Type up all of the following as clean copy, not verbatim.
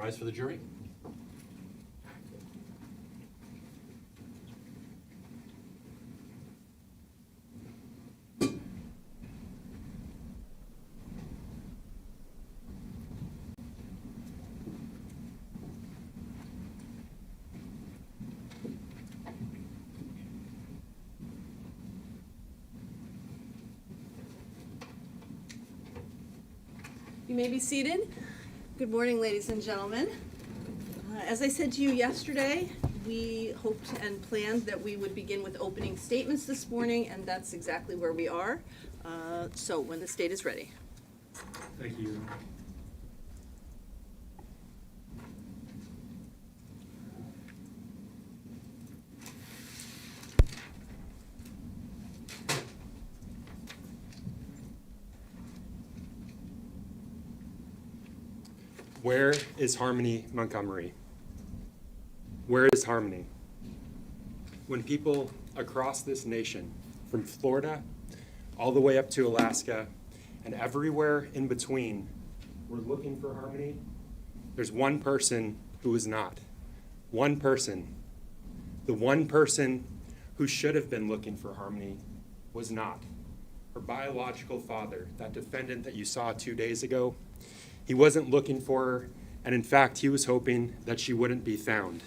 Rise for the jury. You may be seated. Good morning, ladies and gentlemen. As I said to you yesterday, we hoped and planned that we would begin with opening statements this morning, and that's exactly where we are. So when the state is ready. Thank you. Where is Harmony Montgomery? Where is Harmony? When people across this nation, from Florida all the way up to Alaska and everywhere in between, were looking for Harmony, there's one person who is not. One person. The one person who should have been looking for Harmony was not. Her biological father, that defendant that you saw 2 days ago, he wasn't looking for her, and in fact, he was hoping that she wouldn't be found.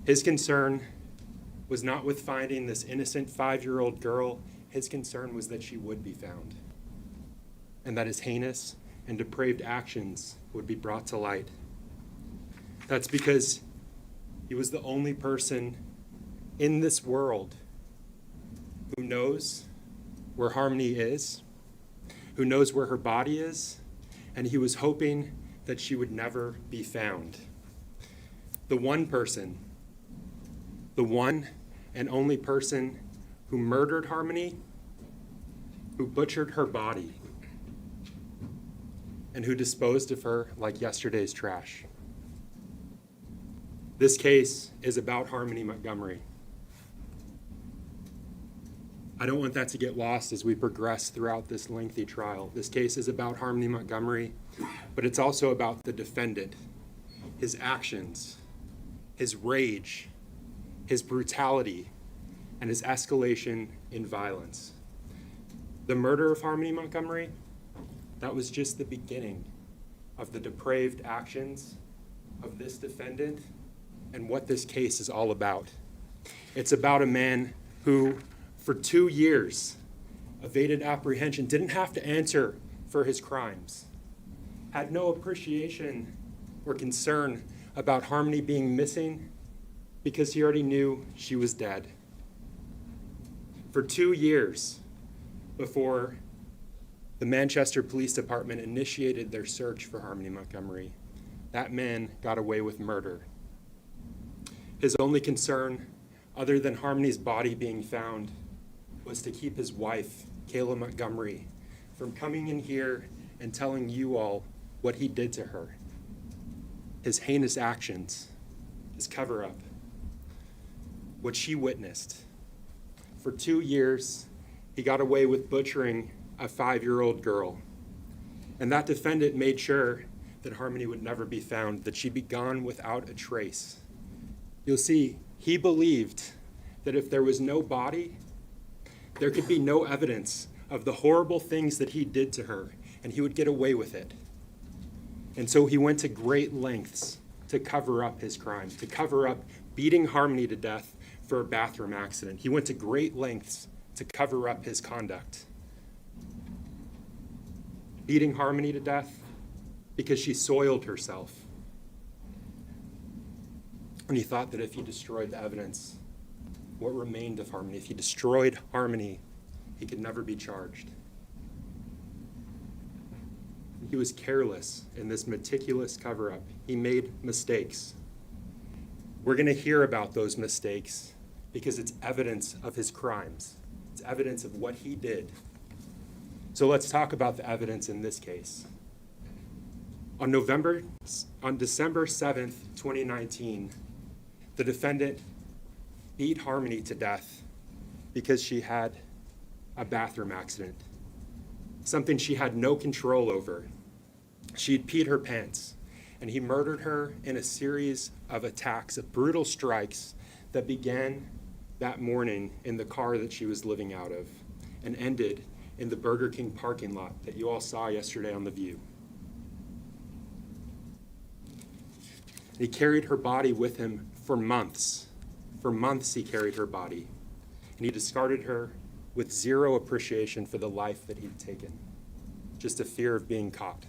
His concern was not with finding this innocent 5-year-old girl. His concern was that she would be found, and that his heinous and depraved actions would be brought to light. That's because he was the only person in this world who knows where Harmony is, who knows where her body is, and he was hoping that she would never be found. The one person, the one and only person who murdered Harmony, who butchered her body, and who disposed of her like yesterday's trash. This case is about Harmony Montgomery. I don't want that to get lost as we progress throughout this lengthy trial. This case is about Harmony Montgomery, but it's also about the defendant, his actions, his rage, his brutality, and his escalation in violence. The murder of Harmony Montgomery, that was just the beginning of the depraved actions of this defendant and what this case is all about. It's about a man who, for 2 years, evaded apprehension, didn't have to answer for his crimes, had no appreciation or concern about Harmony being missing because he already knew she was dead. For 2 years before the Manchester Police Department initiated their search for Harmony Montgomery, that man got away with murder. His only concern, other than Harmony's body being found, was to keep his wife, Kayla Montgomery, from coming in here and telling you all what he did to her. His heinous actions, his cover-up, what she witnessed. For 2 years, he got away with butchering a 5-year-old girl. And that defendant made sure that Harmony would never be found, that she'd be gone without a trace. You'll see, he believed that if there was no body, there could be no evidence of the horrible things that he did to her, and he would get away with it. And so he went to great lengths to cover up his crime, to cover up beating Harmony to death for a bathroom accident. He went to great lengths to cover up his conduct. Beating Harmony to death because she soiled herself. And he thought that if he destroyed the evidence, what remained of Harmony, if he destroyed Harmony, he could never be charged. He was careless in this meticulous cover-up. He made mistakes. We're going to hear about those mistakes because it's evidence of his crimes. It's evidence of what he did. So let's talk about the evidence in this case. On December 7th, 2019, the defendant beat Harmony to death because she had a bathroom accident, something she had no control over. She'd peed her pants, and he murdered her in a series of attacks, of brutal strikes that began that morning in the car that she was living out of and ended in the Burger King parking lot that you all saw yesterday on The View. He carried her body with him for months. For months he carried her body, and he discarded her with zero appreciation for the life that he'd taken, just a fear of being caught.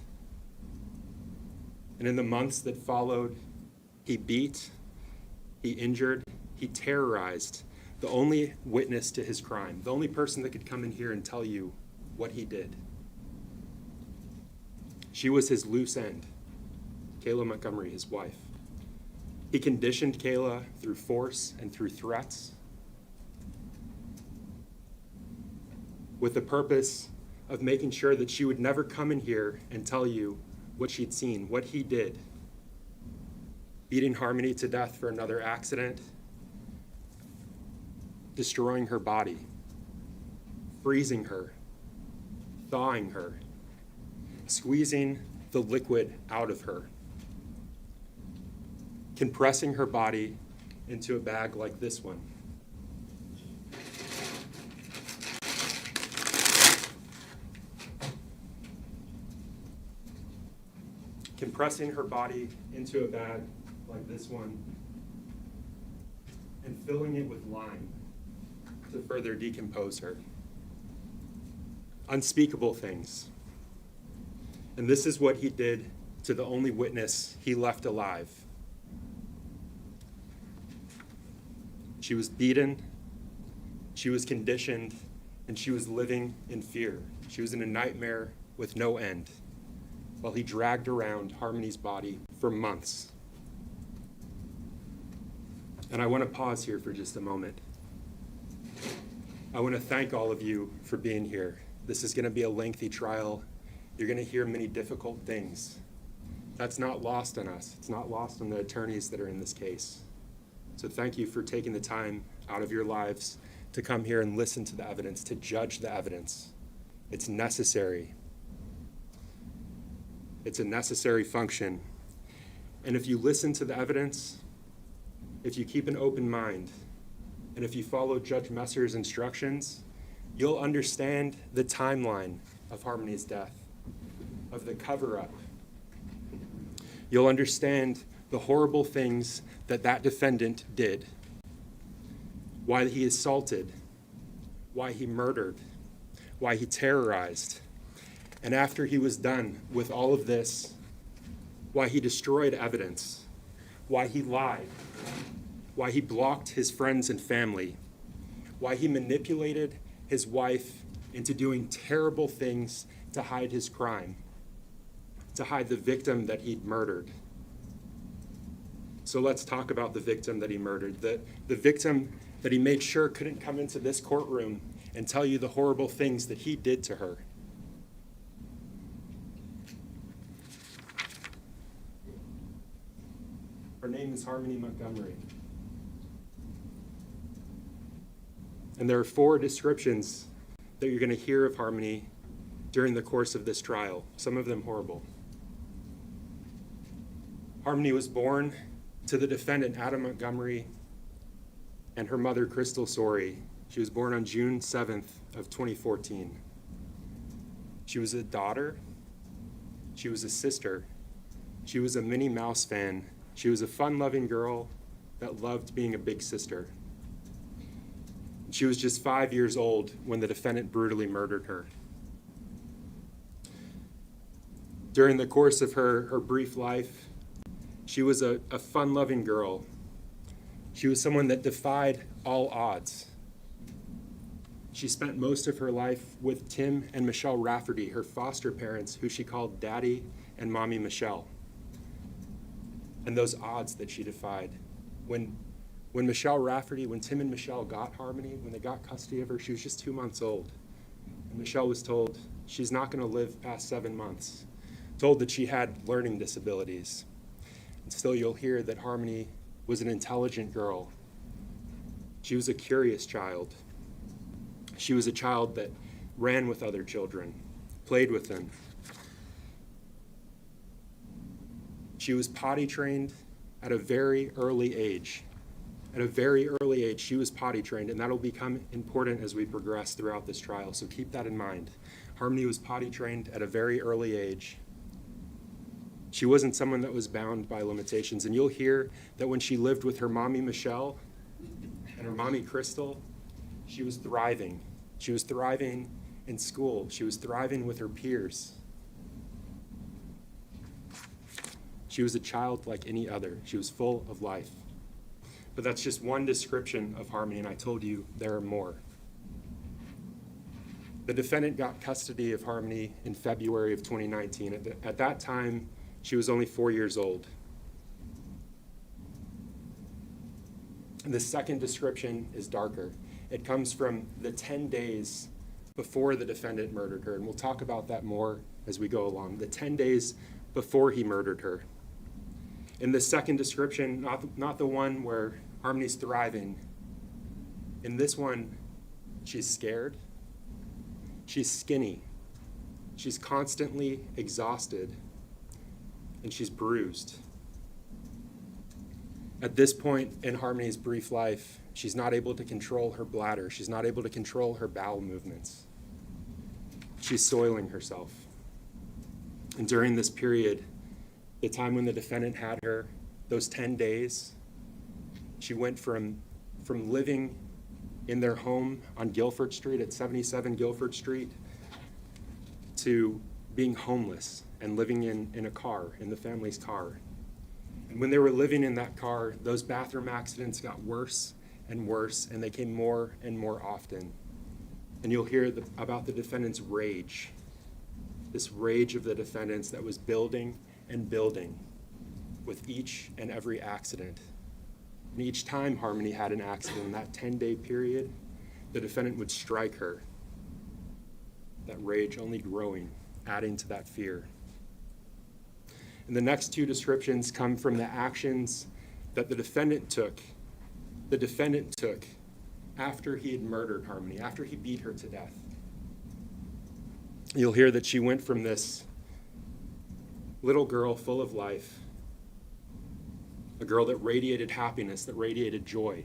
And in the months that followed, he beat, he injured, he terrorized the only witness to his crime, the only person that could come in here and tell you what he did. She was his loose end, Kayla Montgomery, his wife. He conditioned Kayla through force and through threats with the purpose of making sure that she would never come in here and tell you what she'd seen, what he did. Beating Harmony to death for another accident, destroying her body, freezing her, thawing her, squeezing the liquid out of her, compressing her body into a bag like this one. Compressing her body into a bag like this one and filling it with lime to further decompose her. Unspeakable things. And this is what he did to the only witness he left alive. She was beaten, she was conditioned, and she was living in fear. She was in a nightmare with no end, while he dragged around Harmony's body for months. And I want to pause here for just a moment. I want to thank all of you for being here. This is going to be a lengthy trial. You're going to hear many difficult things. That's not lost on us. It's not lost on the attorneys that are in this case. So thank you for taking the time out of your lives to come here and listen to the evidence, to judge the evidence. It's necessary. It's a necessary function. And if you listen to the evidence, if you keep an open mind, and if you follow Judge Messer's instructions, you'll understand the timeline of Harmony's death, of the cover-up. You'll understand the horrible things that that defendant did, why he assaulted, why he murdered, why he terrorized. And after he was done with all of this, why he destroyed evidence, why he lied, why he blocked his friends and family, why he manipulated his wife into doing terrible things to hide his crime, to hide the victim that he'd murdered. So let's talk about the victim that he murdered, the victim that he made sure couldn't come into this courtroom and tell you the horrible things that he did to her. Her name is Harmony Montgomery. And there are 4 descriptions that you're going to hear of Harmony during the course of this trial, some of them horrible. Harmony was born to the defendant, Adam Montgomery, and her mother, Crystal Sorey. She was born on June 7th of 2014. She was a daughter. She was a sister. She was a Minnie Mouse fan. She was a fun-loving girl that loved being a big sister. She was just 5 years old when the defendant brutally murdered her. During the course of her brief life, she was a fun-loving girl. She was someone that defied all odds. She spent most of her life with Tim and Michelle Rafferty, her foster parents, who she called Daddy and Mommy Michelle. And those odds that she defied. When Michelle Rafferty, when Tim and Michelle got Harmony, when they got custody of her, she was just 2 months old. And Michelle was told she's not going to live past 7 months, told that she had learning disabilities. And still you'll hear that Harmony was an intelligent girl. She was a curious child. She was a child that ran with other children, played with them. She was potty trained at a very early age. At a very early age, she was potty trained, and that'll become important as we progress throughout this trial, so keep that in mind. Harmony was potty trained at a very early age. She wasn't someone that was bound by limitations, and you'll hear that when she lived with her mommy, Michelle, and her mommy, Crystal, she was thriving. She was thriving in school. She was thriving with her peers. She was a child like any other. She was full of life. But that's just one description of Harmony, and I told you there are more. The defendant got custody of Harmony in February of 2019. At that time, she was only 4 years old. The second description is darker. It comes from the 10 days before the defendant murdered her, and we'll talk about that more as we go along. The 10 days before he murdered her. In the second description, not the one where Harmony's thriving. In this one, she's scared. She's skinny. She's constantly exhausted. And she's bruised. At this point in Harmony's brief life, she's not able to control her bladder. She's not able to control her bowel movements. She's soiling herself. And during this period, the time when the defendant had her, those 10 days, she went from living in their home on Guilford Street at 77 Guilford Street to being homeless and living in a car, in the family's car. And when they were living in that car, those bathroom accidents got worse and worse, and they came more and more often. And you'll hear about the defendant's rage, this rage of the defendants that was building and building with each and every accident. And each time Harmony had an accident in that 10-day period, the defendant would strike her. That rage only growing, adding to that fear. And the next two descriptions come from the actions that the defendant took after he had murdered Harmony, after he beat her to death. You'll hear that she went from this little girl full of life, a girl that radiated happiness, that radiated joy,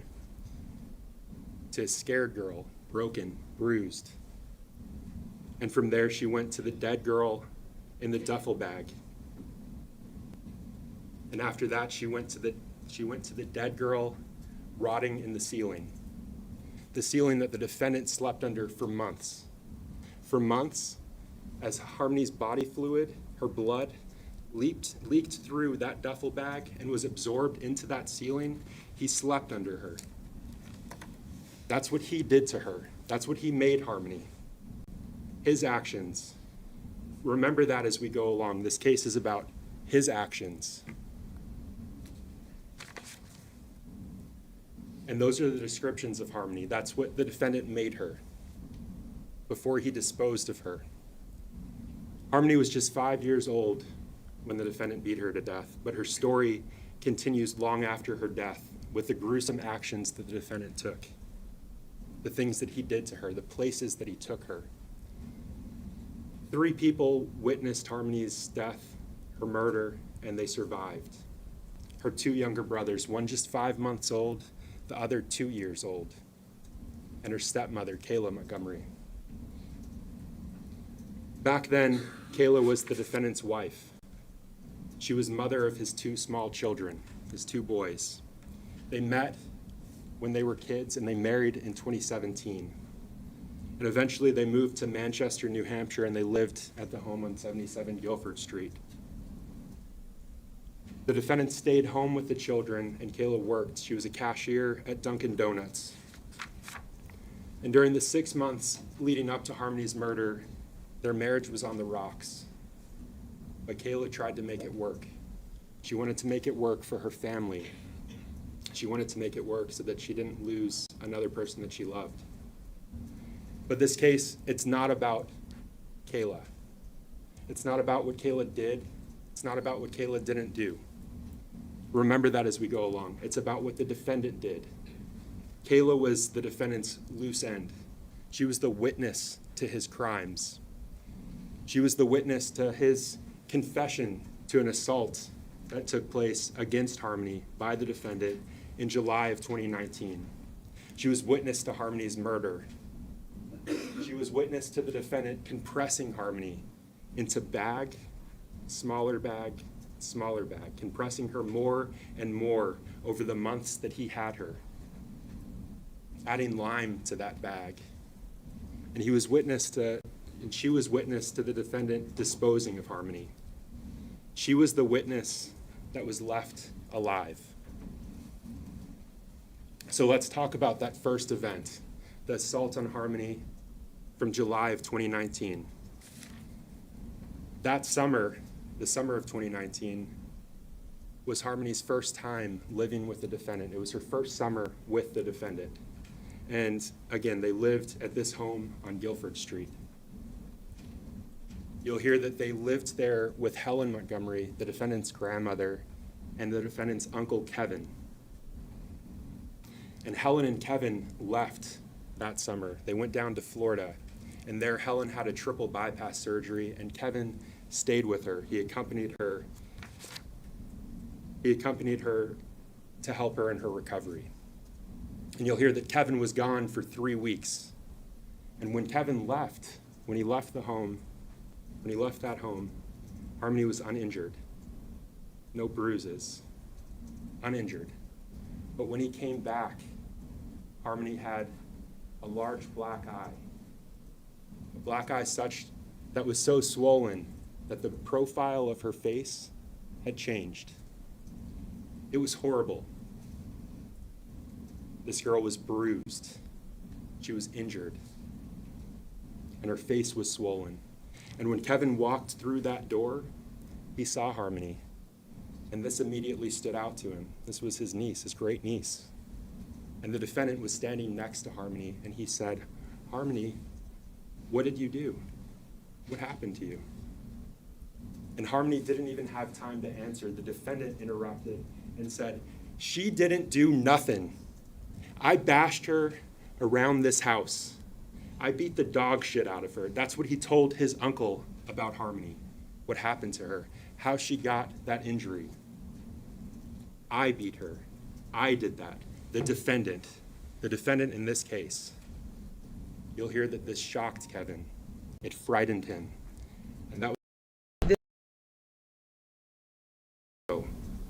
to a scared girl, broken, bruised. And from there, she went to the dead girl in the duffel bag. And after that, she went to the dead girl rotting in the ceiling that the defendant slept under for months. For months, as Harmony's body fluid, her blood, leaked through that duffel bag and was absorbed into that ceiling, he slept under her. That's what he did to her. That's what he made Harmony. His actions. Remember that as we go along. This case is about his actions. And those are the descriptions of Harmony. That's what the defendant made her before he disposed of her. Harmony was just 5 years old when the defendant beat her to death, but her story continues long after her death with the gruesome actions that the defendant took, the things that he did to her, the places that he took her. 3 people witnessed Harmony's death, her murder, and they survived. Her 2 younger brothers, one just 5 months old, the other 2 years old, and her stepmother, Kayla Montgomery. Back then, Kayla was the defendant's wife. She was mother of his 2 small children, his 2 boys. They met when they were kids, and they married in 2017. And eventually they moved to Manchester, New Hampshire, and they lived at the home on 77 Guilford Street. The defendant stayed home with the children, and Kayla worked. She was a cashier at Dunkin' Donuts. And during the 6 months leading up to Harmony's murder, their marriage was on the rocks. But Kayla tried to make it work. She wanted to make it work for her family. She wanted to make it work so that she didn't lose another person that she loved. But this case, it's not about Kayla. It's not about what Kayla did. It's not about what Kayla didn't do. Remember that as we go along. It's about what the defendant did. Kayla was the defendant's loose end. She was the witness to his crimes. She was the witness to his confession to an assault that took place against Harmony by the defendant in July of 2019. She was witness to Harmony's murder. She was witness to the defendant compressing Harmony into bag, smaller bag, smaller bag, compressing her more and more over the months that he had her, adding lime to that bag. And she was witness to the defendant disposing of Harmony. She was the witness that was left alive. So let's talk about that first event, the assault on Harmony from July of 2019. That summer, the summer of 2019, was Harmony's first time living with the defendant. It was her first summer with the defendant. And again, they lived at this home on Guilford Street. You'll hear that they lived there with Helen Montgomery, the defendant's grandmother, and the defendant's uncle, Kevin. And Helen and Kevin left that summer. They went down to Florida, and there Helen had a triple bypass surgery, and Kevin stayed with her. He accompanied her to help her in her recovery. And you'll hear that Kevin was gone for 3 weeks. And when Kevin left, when he left that home, Harmony was uninjured. No bruises. Uninjured. But when he came back, Harmony had a large black eye. A black eye that was so swollen that the profile of her face had changed. It was horrible. This girl was bruised. She was injured. And her face was swollen. And when Kevin walked through that door, he saw Harmony. And this immediately stood out to him. This was his niece, his great niece. And the defendant was standing next to Harmony, and he said, "Harmony, what did you do? What happened to you?" And Harmony didn't even have time to answer. The defendant interrupted and said, "She didn't do nothing. I bashed her around this house. I beat the dog shit out of her." That's what he told his uncle about Harmony, what happened to her, how she got that injury. "I beat her. I did that." The defendant in this case. You'll hear that this shocked Kevin. It frightened him. And that was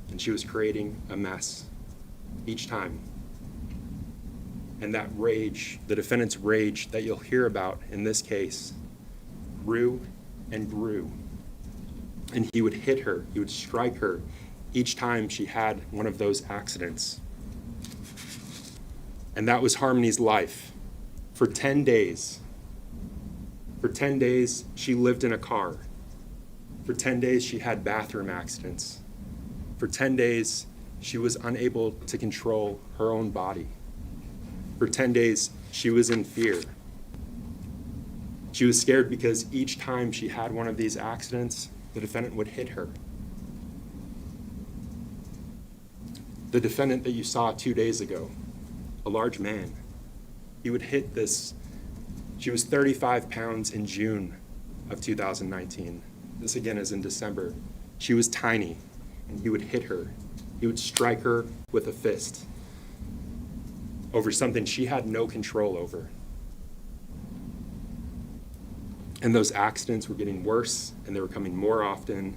and she was creating a mess each time. And that rage, the defendant's rage that you'll hear about in this case, grew and grew. And he would hit her, he would strike her each time she had one of those accidents. And that was Harmony's life. For 10 days. For 10 days, she lived in a car. For 10 days, she had bathroom accidents. For 10 days, she was unable to control her own body. For 10 days, she was in fear. She was scared because each time she had one of these accidents, the defendant would hit her. The defendant that you saw 2 days ago, a large man, he would hit this. She was 35 pounds in June of 2019. This again is in December. She was tiny, and he would hit her. He would strike her with a fist over something she had no control over. And those accidents were getting worse, and they were coming more often.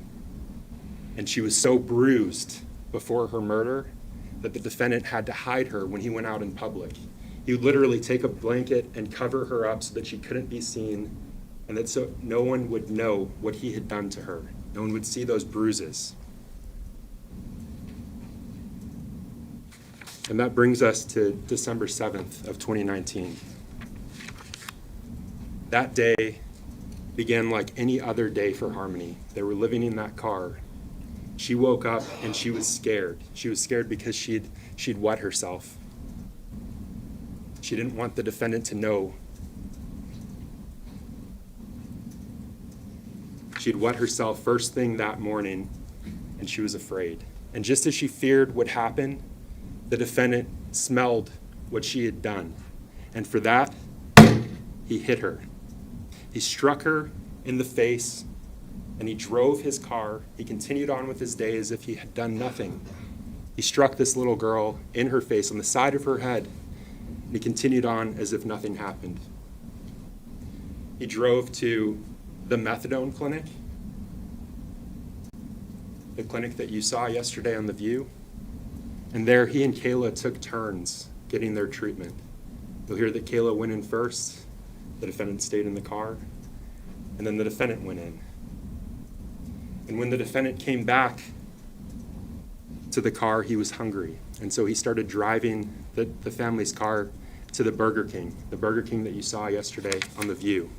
And she was so bruised before her murder that the defendant had to hide her when he went out in public. He would literally take a blanket and cover her up so that she couldn't be seen, and that so no one would know what he had done to her. No one would see those bruises. And that brings us to December 7th of 2019. That day began like any other day for Harmony. They were living in that car. She woke up and she was scared. She was scared because she'd wet herself. She didn't want the defendant to know. She'd wet herself first thing that morning, and she was afraid. And just as she feared what happened, the defendant smelled what she had done. And for that, he hit her. He struck her in the face and he drove his car. He continued on with his day as if he had done nothing. He struck this little girl in her face, on the side of her head, and he continued on as if nothing happened. He drove to the methadone clinic, the clinic that you saw yesterday on The View, and there he and Kayla took turns getting their treatment. You'll hear that Kayla went in first, the defendant stayed in the car, and then the defendant went in. And when the defendant came back to the car, he was hungry. And so he started driving the family's car to the Burger King that you saw yesterday on The View.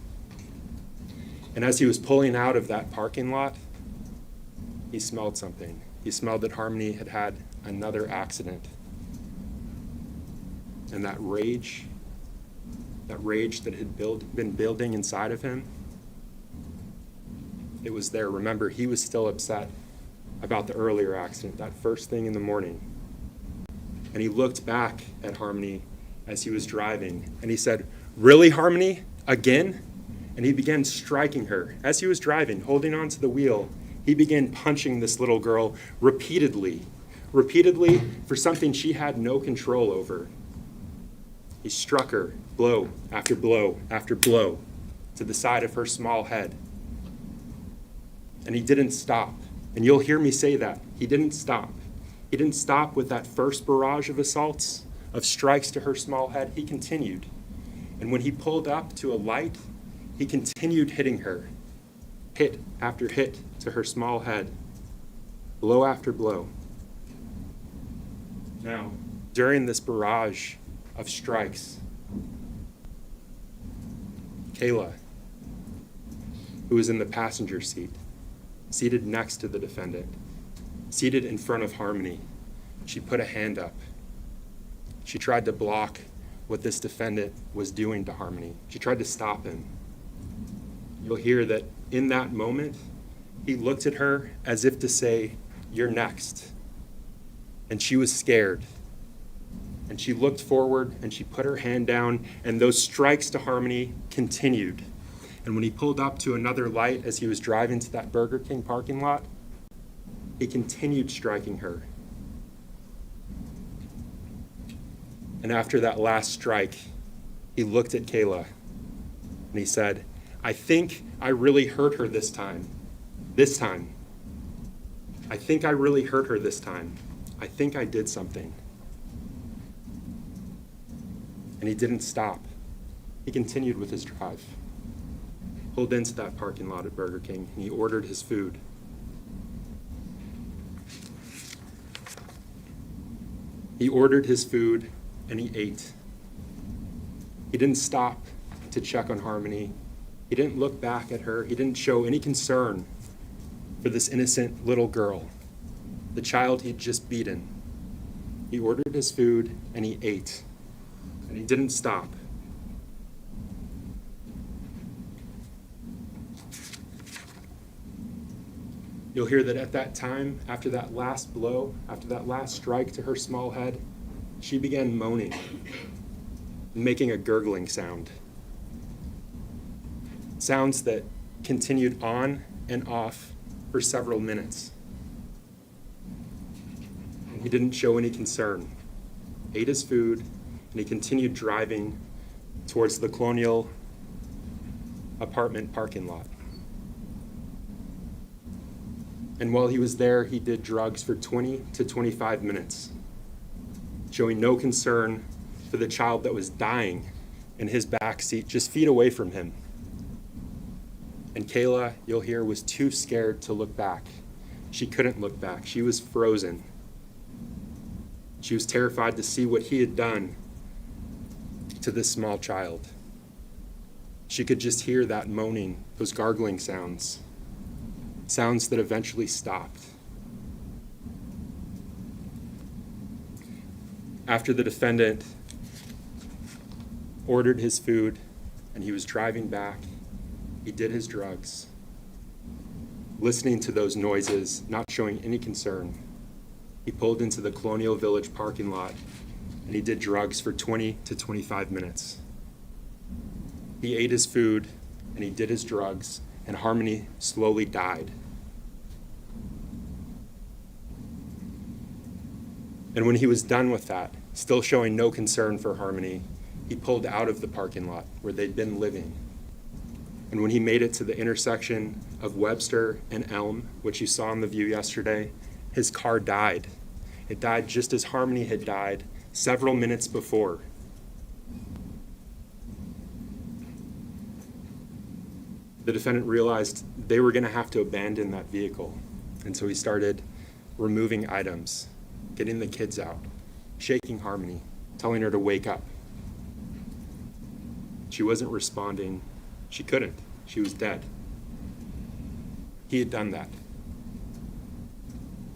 And as he was pulling out of that parking lot, he smelled something. He smelled that Harmony had had another accident. And that rage that had been building inside of him, it was there. Remember, he was still upset about the earlier accident, that first thing in the morning. And he looked back at Harmony as he was driving, and he said, "Really, Harmony? Again?" And he began striking her. As he was driving, holding onto the wheel, he began punching this little girl repeatedly for something she had no control over. He struck her blow after blow after blow to the side of her small head. And he didn't stop. And you'll hear me say that. He didn't stop. He didn't stop with that first barrage of assaults, of strikes to her small head. He continued. And when he pulled up to a light, he continued hitting her, hit after hit to her small head, blow after blow. Now, during this barrage of strikes, Kayla, who was in the passenger seat, seated next to the defendant, seated in front of Harmony, she put a hand up. She tried to block what this defendant was doing to Harmony. She tried to stop him. You'll hear that in that moment, he looked at her as if to say, "You're next." And she was scared. And she looked forward and she put her hand down, and those strikes to Harmony continued. And when he pulled up to another light as he was driving to that Burger King parking lot, he continued striking her. And after that last strike, he looked at Kayla and he said, "I think I really hurt her this time. This time. I think I really hurt her this time. I think I did something." And he didn't stop. He continued with his drive. Pulled into that parking lot at Burger King, and he ordered his food. He ordered his food, and he ate. He didn't stop to check on Harmony. He didn't look back at her. He didn't show any concern for this innocent little girl, the child he'd just beaten. He ordered his food, and he ate. And he didn't stop. You'll hear that at that time, after that last blow, after that last strike to her small head, she began moaning and making a gurgling sound. Sounds that continued on and off for several minutes. And he didn't show any concern. Ate his food, and he continued driving towards the Colonial apartment parking lot. And while he was there, he did drugs for 20 to 25 minutes, showing no concern for the child that was dying in his back seat just feet away from him. And Kayla, you'll hear, was too scared to look back. She couldn't look back. She was frozen. She was terrified to see what he had done to this small child. She could just hear that moaning, those gargling sounds. Sounds that eventually stopped. After the defendant ordered his food and he was driving back, he did his drugs. Listening to those noises, not showing any concern, he pulled into the Colonial Village parking lot and he did drugs for 20 to 25 minutes. He ate his food and he did his drugs, and Harmony slowly died. And when he was done with that, still showing no concern for Harmony, he pulled out of the parking lot where they'd been living. And when he made it to the intersection of Webster and Elm, which you saw in the view yesterday, his car died. It died just as Harmony had died several minutes before. The defendant realized they were going to have to abandon that vehicle. And so he started removing items, getting the kids out, shaking Harmony, telling her to wake up. She wasn't responding. She couldn't. She was dead. He had done that.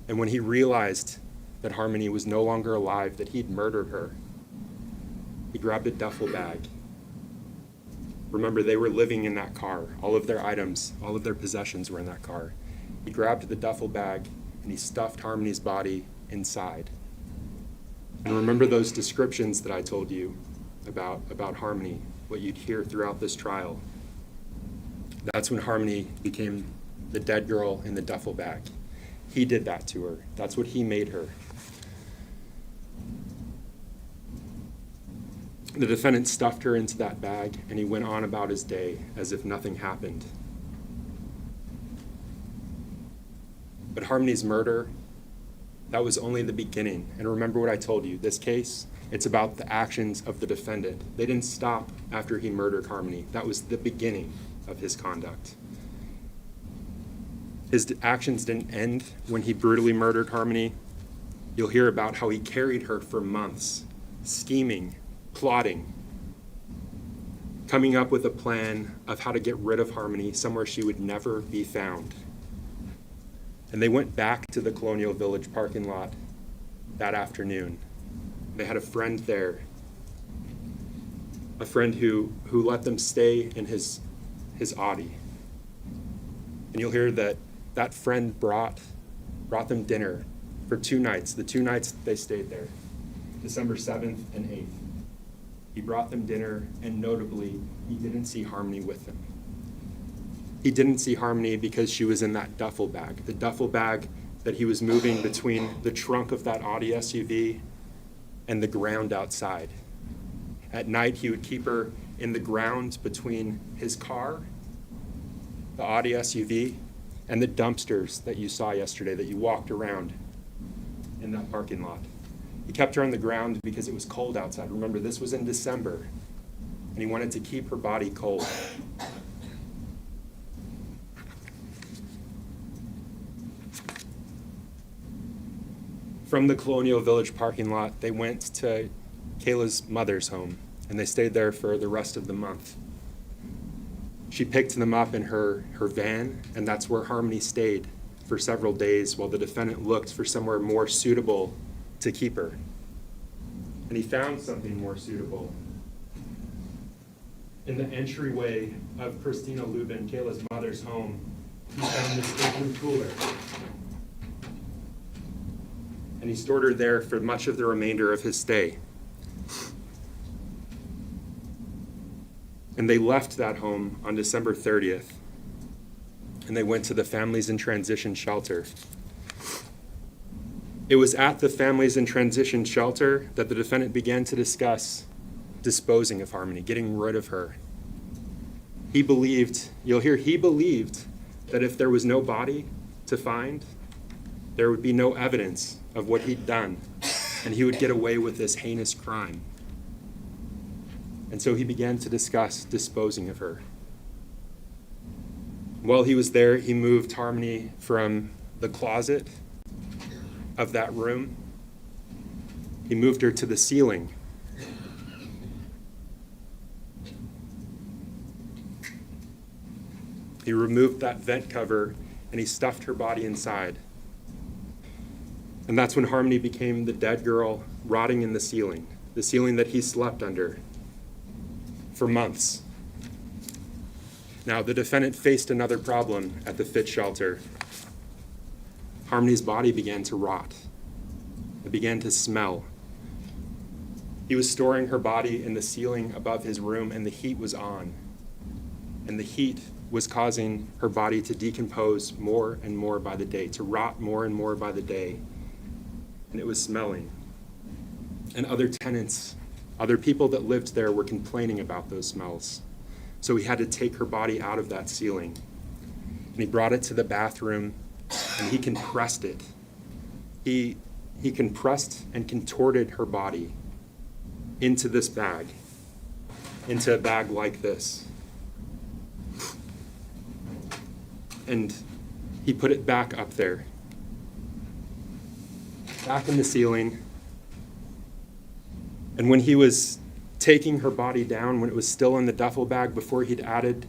And when he realized that Harmony was no longer alive, that he'd murdered her, he grabbed a duffel bag. Remember, they were living in that car. All of their items, all of their possessions were in that car. He grabbed the duffel bag and he stuffed Harmony's body inside. And remember those descriptions that I told you about Harmony, what you'd hear throughout this trial. That's when Harmony became the dead girl in the duffel bag. He did that to her. That's what he made her. The defendant stuffed her into that bag, and he went on about his day as if nothing happened. But Harmony's murder, that was only the beginning. And remember what I told you, this case, it's about the actions of the defendant. They didn't stop after he murdered Harmony. That was the beginning of his conduct. His actions didn't end when he brutally murdered Harmony. You'll hear about how he carried her for months, scheming, plotting, coming up with a plan of how to get rid of Harmony somewhere she would never be found. And they went back to the Colonial Village parking lot that afternoon. They had a friend there, a friend who let them stay in his Audi. And you'll hear that friend brought them dinner for 2 nights, the 2 nights they stayed there, December 7th and 8th. He brought them dinner, and notably, he didn't see Harmony with them. He didn't see Harmony because she was in that duffel bag, the duffel bag that he was moving between the trunk of that Audi SUV and the ground outside. At night, he would keep her in the ground between his car, the Audi SUV, and the dumpsters that you saw yesterday, that you walked around in that parking lot. He kept her on the ground because it was cold outside. Remember, this was in December, and he wanted to keep her body cold. From the Colonial Village parking lot, they went to Kayla's mother's home, and they stayed there for the rest of the month. She picked them up in her van, and that's where Harmony stayed for several days while the defendant looked for somewhere more suitable to keep her. And he found something more suitable. In the entryway of Christina Lubin, Kayla's mother's home, he found this open cooler. And he stored her there for much of the remainder of his stay. And they left that home on December 30th, and they went to the Families in Transition shelter. It was at the Families in Transition shelter that the defendant began to discuss disposing of Harmony, getting rid of her. He believed that if there was no body to find, there would be no evidence of what he'd done, and he would get away with this heinous crime. And so he began to discuss disposing of her. While he was there, he moved Harmony from the closet of that room. He moved her to the ceiling. He removed that vent cover and he stuffed her body inside. And that's when Harmony became the dead girl rotting in the ceiling that he slept under for months. Now, the defendant faced another problem at the Fit shelter. Harmony's body began to rot. It began to smell. He was storing her body in the ceiling above his room, and the heat was on. And the heat was causing her body to decompose more and more by the day, to rot more and more by the day. And it was smelling. And other tenants, other people that lived there were complaining about those smells. So he had to take her body out of that ceiling. And he brought it to the bathroom, and he compressed it. He compressed and contorted her body into this bag, into a bag like this. And he put it back up there, back in the ceiling. And when he was taking her body down, when it was still in the duffel bag, before he'd added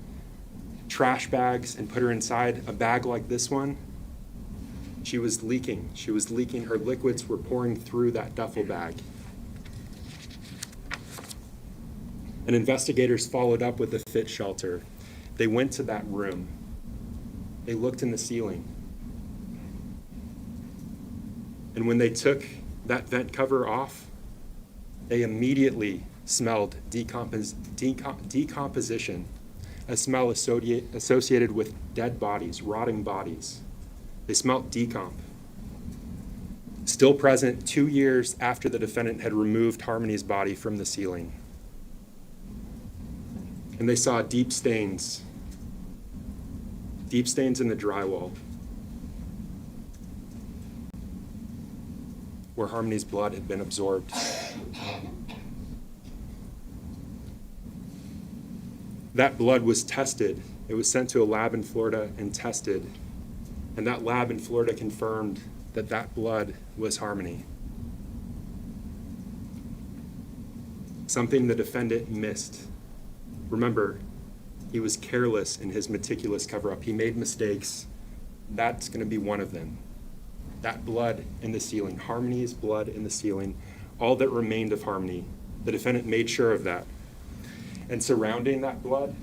trash bags and put her inside a bag like this one, she was leaking. She was leaking. Her liquids were pouring through that duffel bag. And investigators followed up with the fit shelter. They went to that room. They looked in the ceiling. And when they took that vent cover off, they immediately smelled decomposition, a smell associated with dead bodies, rotting bodies. They smelled decomp. Still present 2 years after the defendant had removed Harmony's body from the ceiling. And they saw deep stains in the drywall where Harmony's blood had been absorbed. That blood was tested. It was sent to a lab in Florida and tested. And that lab in Florida confirmed that that blood was Harmony. Something the defendant missed. Remember, he was careless in his meticulous cover-up. He made mistakes. That's going to be one of them. That blood in the ceiling, Harmony's blood in the ceiling, all that remained of Harmony, the defendant made sure of that. And surrounding that blood,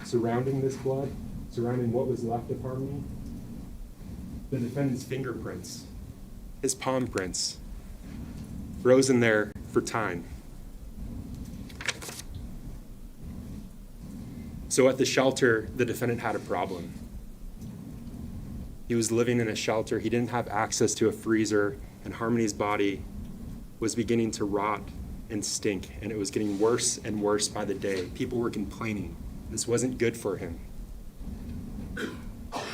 surrounding this blood, surrounding what was left of Harmony, the defendant's fingerprints, his palm prints, frozen there for time. So at the shelter, the defendant had a problem. He was living in a shelter. He didn't have access to a freezer, and Harmony's body was beginning to rot and stink, and it was getting worse and worse by the day. People were complaining. This wasn't good for him.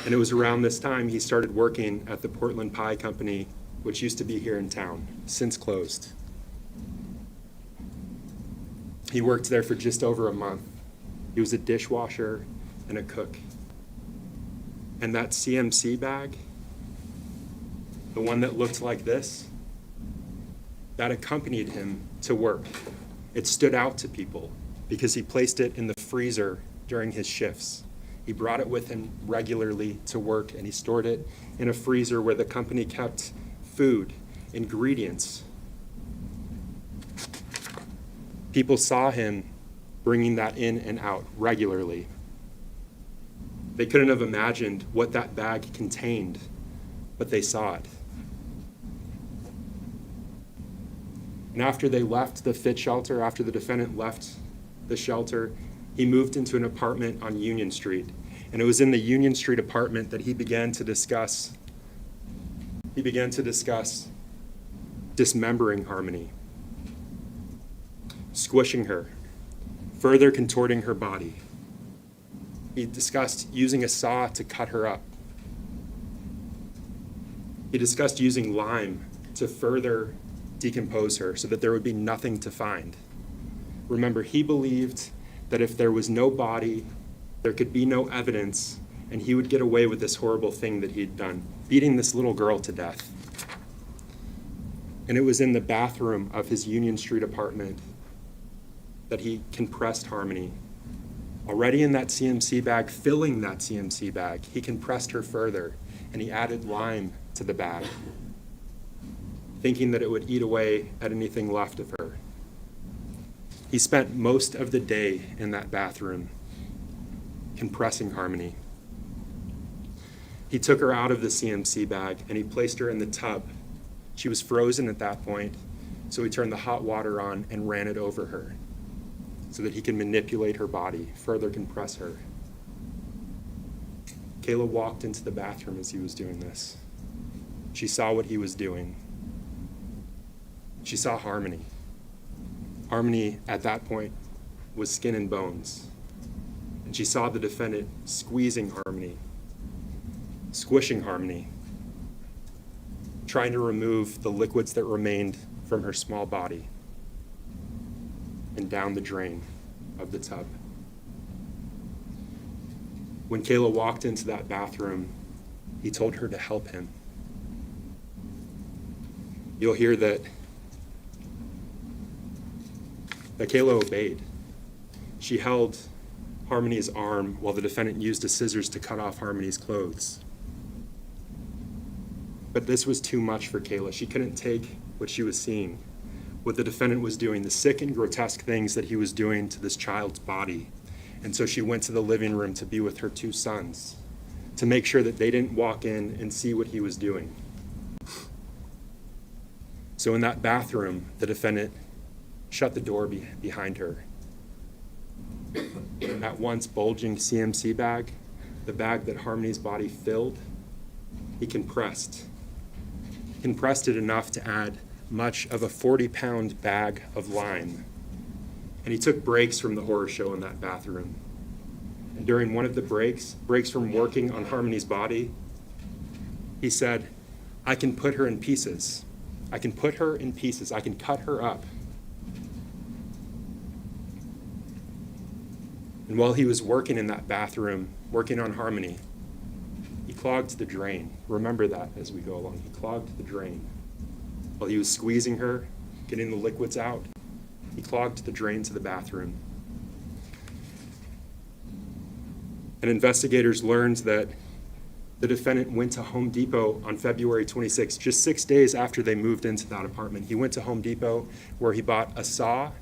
And it was around this time he started working at the Portland Pie Company, which used to be here in town, since closed. He worked there for just over a month. He was a dishwasher and a cook. And that CMC bag, the one that looked like this, that accompanied him to work. It stood out to people because he placed it in the freezer during his shifts. He brought it with him regularly to work, and he stored it in a freezer where the company kept food, ingredients. People saw him bringing that in and out regularly. They couldn't have imagined what that bag contained, but they saw it. And after they left the fit shelter, after the defendant left the shelter, he moved into an apartment on Union Street. And it was in the Union Street apartment that he began to discuss dismembering Harmony, squishing her, further contorting her body. He discussed using a saw to cut her up. He discussed using lime to further decompose her so that there would be nothing to find. Remember, he believed that if there was no body, there could be no evidence, and he would get away with this horrible thing that he'd done, beating this little girl to death. And it was in the bathroom of his Union Street apartment that he compressed Harmony. Already in that CMC bag, filling that CMC bag, he compressed her further, and he added lime to the bag, thinking that it would eat away at anything left of her. He spent most of the day in that bathroom, compressing Harmony. He took her out of the CMC bag, and he placed her in the tub. She was frozen at that point, so he turned the hot water on and ran it over her so that he could manipulate her body, further compress her. Kayla walked into the bathroom as he was doing this. She saw what he was doing. She saw Harmony. Harmony, at that point, was skin and bones. And she saw the defendant squeezing Harmony, squishing Harmony, trying to remove the liquids that remained from her small body and down the drain of the tub. When Kayla walked into that bathroom, he told her to help him. You'll hear that Kayla obeyed. She held Harmony's arm while the defendant used the scissors to cut off Harmony's clothes. But this was too much for Kayla. She couldn't take what she was seeing, what the defendant was doing, the sick and grotesque things that he was doing to this child's body. And so she went to the living room to be with her two sons, to make sure that they didn't walk in and see what he was doing. So in that bathroom, the defendant shut the door behind her. That once bulging CMC bag, the bag that Harmony's body filled, he compressed. He compressed it enough to add much of a 40-pound bag of lime. And he took breaks from the horror show in that bathroom. And during one of the breaks from working on Harmony's body, he said, "I can put her in pieces. I can put her in pieces. I can cut her up." And while he was working in that bathroom, working on Harmony, he clogged the drain. Remember that as we go along. He clogged the drain. While he was squeezing her, getting the liquids out, he clogged the drain to the bathroom. And investigators learned that the defendant went to Home Depot on February 26, just 6 days after they moved into that apartment. He went to Home Depot where he bought a saw,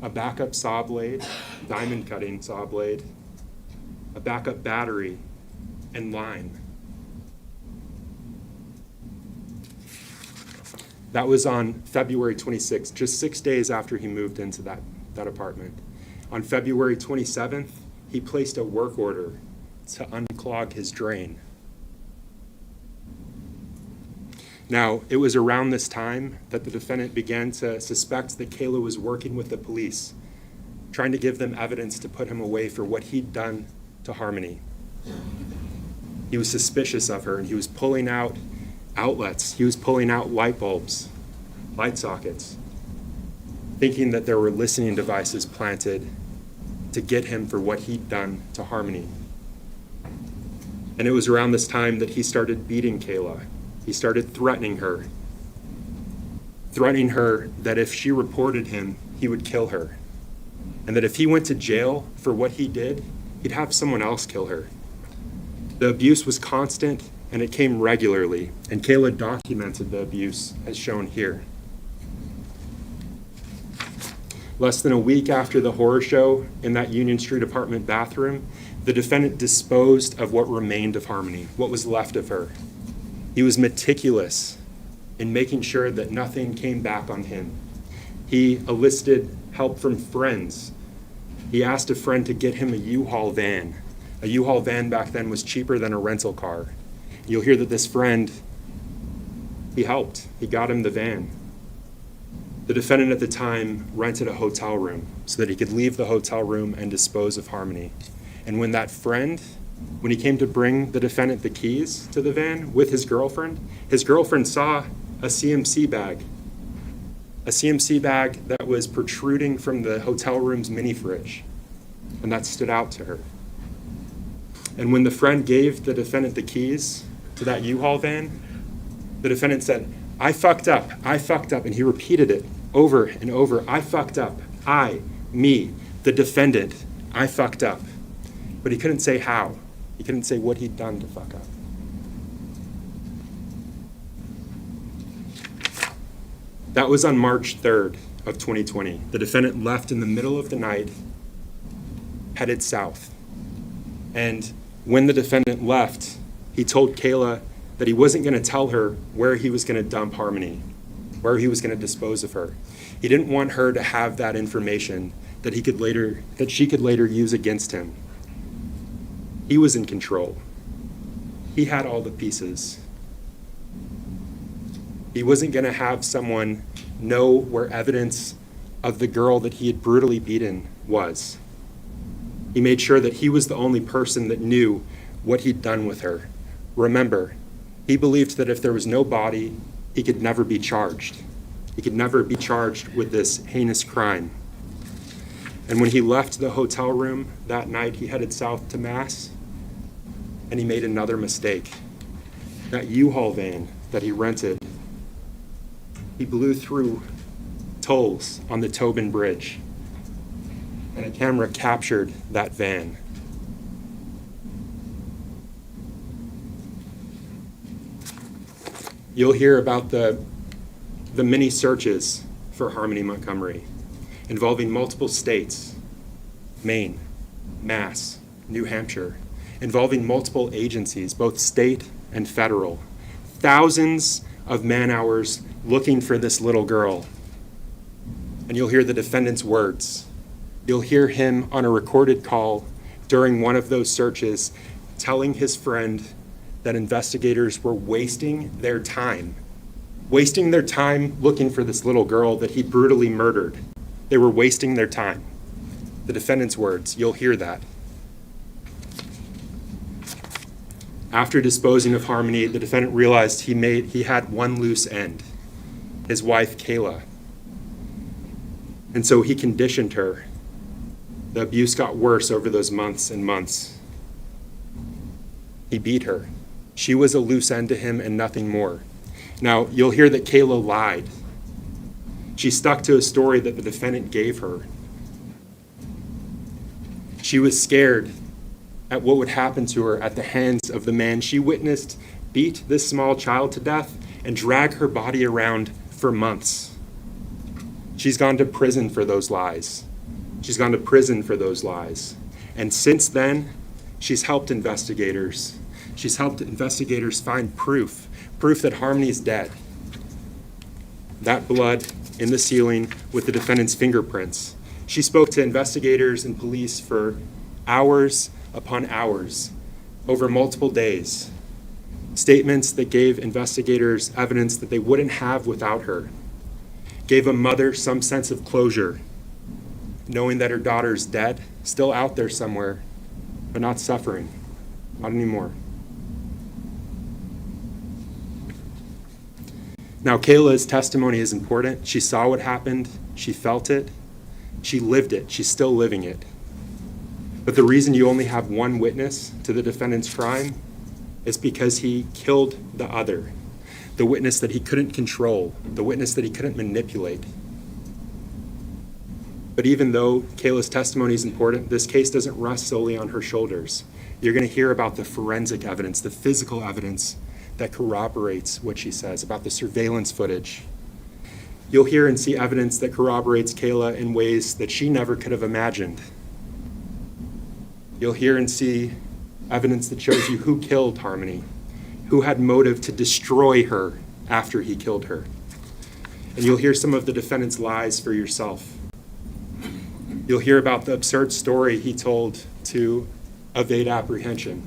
a backup saw blade, diamond cutting saw blade, a backup battery, and lime. That was on February 26th, just 6 days after he moved into that apartment. On February 27th, he placed a work order to unclog his drain. Now, it was around this time that the defendant began to suspect that Kayla was working with the police, trying to give them evidence to put him away for what he'd done to Harmony. He was suspicious of her, and he was pulling out outlets. He was pulling out light bulbs, light sockets, thinking that there were listening devices planted to get him for what he'd done to Harmony. And it was around this time that he started beating Kayla. He started threatening her that if she reported him, he would kill her. And that if he went to jail for what he did, he'd have someone else kill her. The abuse was constant, and it came regularly, and Kayla documented the abuse as shown here. Less than a week after the horror show in that Union Street apartment bathroom, the defendant disposed of what remained of Harmony, what was left of her. He was meticulous in making sure that nothing came back on him. He enlisted help from friends. He asked a friend to get him a U-Haul van. A U-Haul van back then was cheaper than a rental car. You'll hear that this friend, he helped. He got him the van. The defendant at the time rented a hotel room so that he could leave the hotel room and dispose of Harmony. And when he came to bring the defendant the keys to the van with his girlfriend saw a CMC bag that was protruding from the hotel room's mini fridge, and that stood out to her. And when the friend gave the defendant the keys to that U-Haul van, the defendant said, I fucked up, and he repeated it over and over. I fucked up, me, the defendant, I fucked up. But he couldn't say how. He couldn't say what he'd done to fuck up. That was on March 3rd of 2020. The defendant left in the middle of the night, headed south. And when the defendant left, he told Kayla that he wasn't going to tell her where he was going to dump Harmony, where he was going to dispose of her. He didn't want her to have that information that she could later use against him. He was in control. He had all the pieces. He wasn't going to have someone know where evidence of the girl that he had brutally beaten was. He made sure that he was the only person that knew what he'd done with her. Remember, he believed that if there was no body, he could never be charged. He could never be charged with this heinous crime. And when he left the hotel room that night, he headed south to Mass, and he made another mistake. That U-Haul van that he rented, he blew through tolls on the Tobin Bridge, and a camera captured that van. You'll hear about the many searches for Harmony Montgomery, involving multiple states, Maine, Mass, New Hampshire, involving multiple agencies, both state and federal. Thousands of man-hours looking for this little girl. And you'll hear the defendant's words. You'll hear him on a recorded call during one of those searches telling his friend that investigators were wasting their time looking for this little girl that he brutally murdered. They were wasting their time. The defendant's words, you'll hear that. After disposing of Harmony, the defendant realized he had one loose end, his wife, Kayla. And so he conditioned her. The abuse got worse over those months and months. He beat her. She was a loose end to him and nothing more. Now, you'll hear that Kayla lied. She stuck to a story that the defendant gave her. She was scared at what would happen to her at the hands of the man she witnessed beat this small child to death and drag her body around for months. She's gone to prison for those lies. She's gone to prison for those lies. And since then, she's helped investigators. She's helped investigators find proof that Harmony is dead. That blood in the ceiling with the defendant's fingerprints. She spoke to investigators and police for hours upon hours over multiple days. Statements that gave investigators evidence that they wouldn't have without her. Gave a mother some sense of closure, knowing that her daughter's dead, still out there somewhere, but not suffering, not anymore. Now, Kayla's testimony is important. She saw what happened. She felt it. She lived it. She's still living it. But the reason you only have one witness to the defendant's crime is because he killed the other, the witness that he couldn't control, the witness that he couldn't manipulate. But even though Kayla's testimony is important, this case doesn't rest solely on her shoulders. You're going to hear about the forensic evidence, the physical evidence that corroborates what she says, about the surveillance footage. You'll hear and see evidence that corroborates Kayla in ways that she never could have imagined. You'll hear and see evidence that shows you who killed Harmony, who had motive to destroy her after he killed her. And you'll hear some of the defendant's lies for yourself. You'll hear about the absurd story he told to evade apprehension,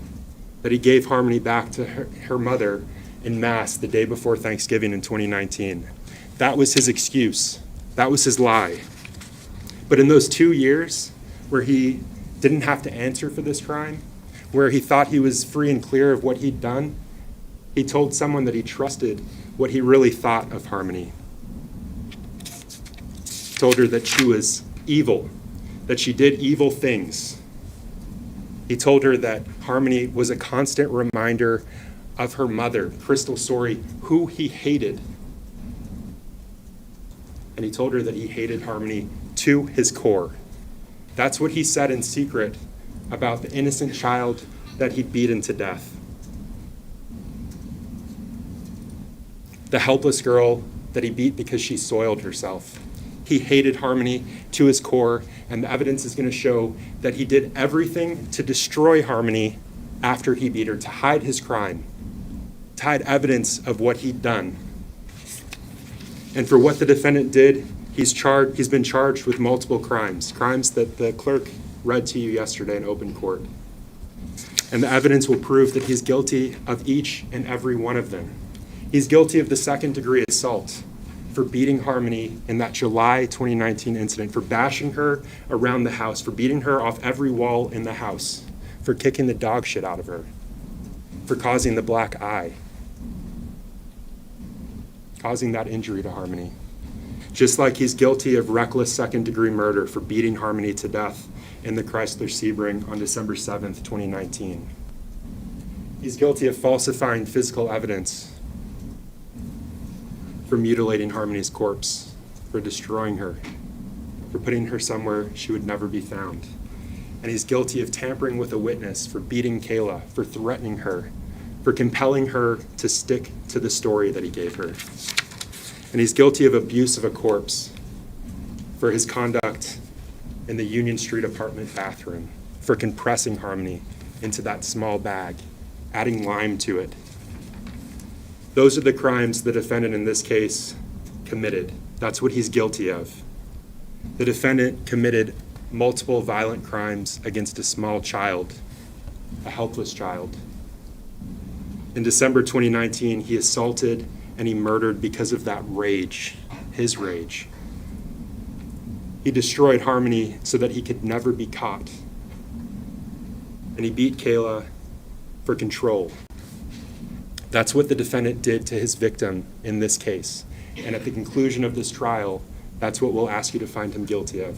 that he gave Harmony back to her mother in Mass the day before Thanksgiving in 2019. That was his excuse. That was his lie. But in those 2 years where he didn't have to answer for this crime, where he thought he was free and clear of what he'd done, he told someone that he trusted what he really thought of Harmony. Told her that she was evil, that she did evil things. He told her that Harmony was a constant reminder of her mother, Crystal Sorey, who he hated. And he told her that he hated Harmony to his core. That's what he said in secret about the innocent child that he'd beaten to death. The helpless girl that he beat because she soiled herself. He hated Harmony to his core, and the evidence is going to show that he did everything to destroy Harmony after he beat her, to hide his crime, to hide evidence of what he'd done. And for what the defendant did, he's been charged with multiple crimes that the clerk read to you yesterday in open court. And the evidence will prove that he's guilty of each and every one of them. He's guilty of the second-degree assault for beating Harmony in that July 2019 incident, for bashing her around the house, for beating her off every wall in the house, for kicking the dog shit out of her, for causing the black eye, causing that injury to Harmony. Just like he's guilty of reckless second-degree murder for beating Harmony to death in the Chrysler Sebring on December 7th, 2019. He's guilty of falsifying physical evidence for mutilating Harmony's corpse, for destroying her, for putting her somewhere she would never be found. And he's guilty of tampering with a witness, for beating Kayla, for threatening her, for compelling her to stick to the story that he gave her. And he's guilty of abuse of a corpse, for his conduct in the Union Street apartment bathroom, for compressing Harmony into that small bag, adding lime to it. Those are the crimes the defendant in this case committed. That's what he's guilty of. The defendant committed multiple violent crimes against a small child, a helpless child. In December 2019, he assaulted and he murdered because of that rage, his rage. He destroyed Harmony so that he could never be caught. And he beat Kayla for control. That's what the defendant did to his victim in this case. And at the conclusion of this trial, that's what we'll ask you to find him guilty of.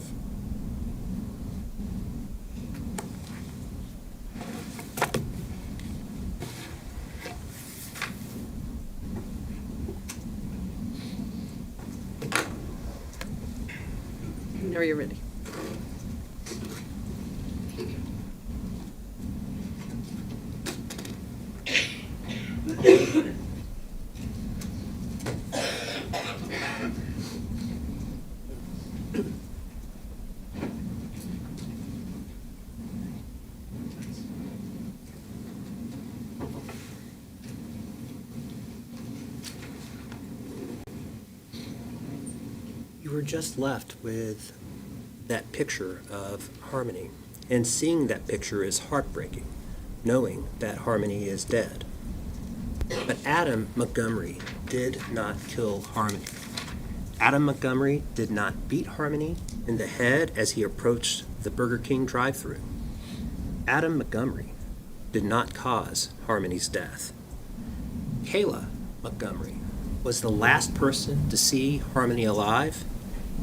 Whenever you're ready. You were just left with that picture of Harmony, and seeing that picture is heartbreaking, knowing that Harmony is dead. But Adam Montgomery did not kill Harmony. Adam Montgomery did not beat Harmony in the head as he approached the Burger King drive-thru. Adam Montgomery did not cause Harmony's death. Kayla Montgomery was the last person to see Harmony alive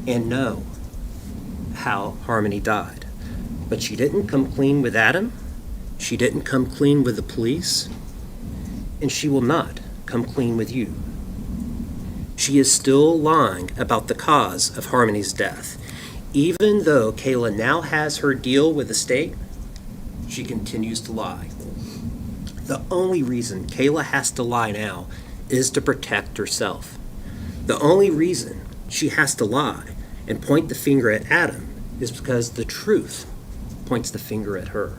and know how Harmony died. But she didn't come clean with Adam, she didn't come clean with the police, and she will not come clean with you. She is still lying about the cause of Harmony's death. Even though Kayla now has her deal with the state, she continues to lie. The only reason Kayla has to lie now is to protect herself. The only reason she has to lie and point the finger at Adam is because the truth points the finger at her.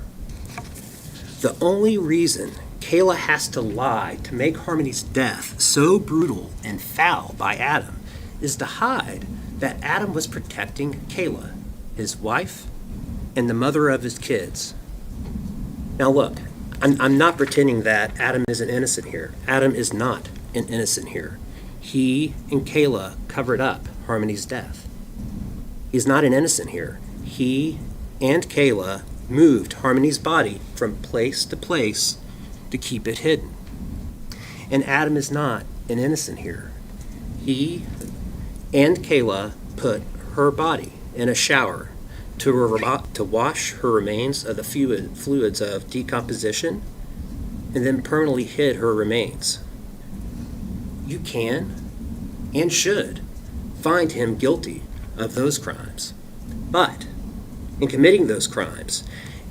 The only reason Kayla has to lie to make Harmony's death so brutal and foul by Adam is to hide that Adam was protecting Kayla, his wife, and the mother of his kids. Now look, I'm not pretending that Adam isn't innocent here. Adam is not an innocent here. He and Kayla covered up Harmony's death. He's not an innocent here. He and Kayla moved Harmony's body from place to place to keep it hidden. And Adam is not an innocent here. He and Kayla put her body in a shower to wash her remains of the fluids of decomposition and then permanently hid her remains. You can and should find him guilty of those crimes. But in committing those crimes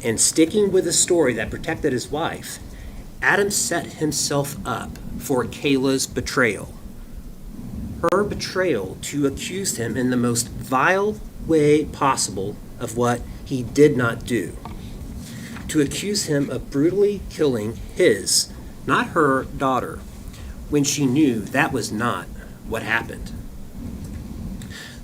and sticking with a story that protected his wife, Adam set himself up for Kayla's betrayal. Her betrayal to accuse him in the most vile way possible of what he did not do. To accuse him of brutally killing his, not her, daughter, when she knew that was not what happened.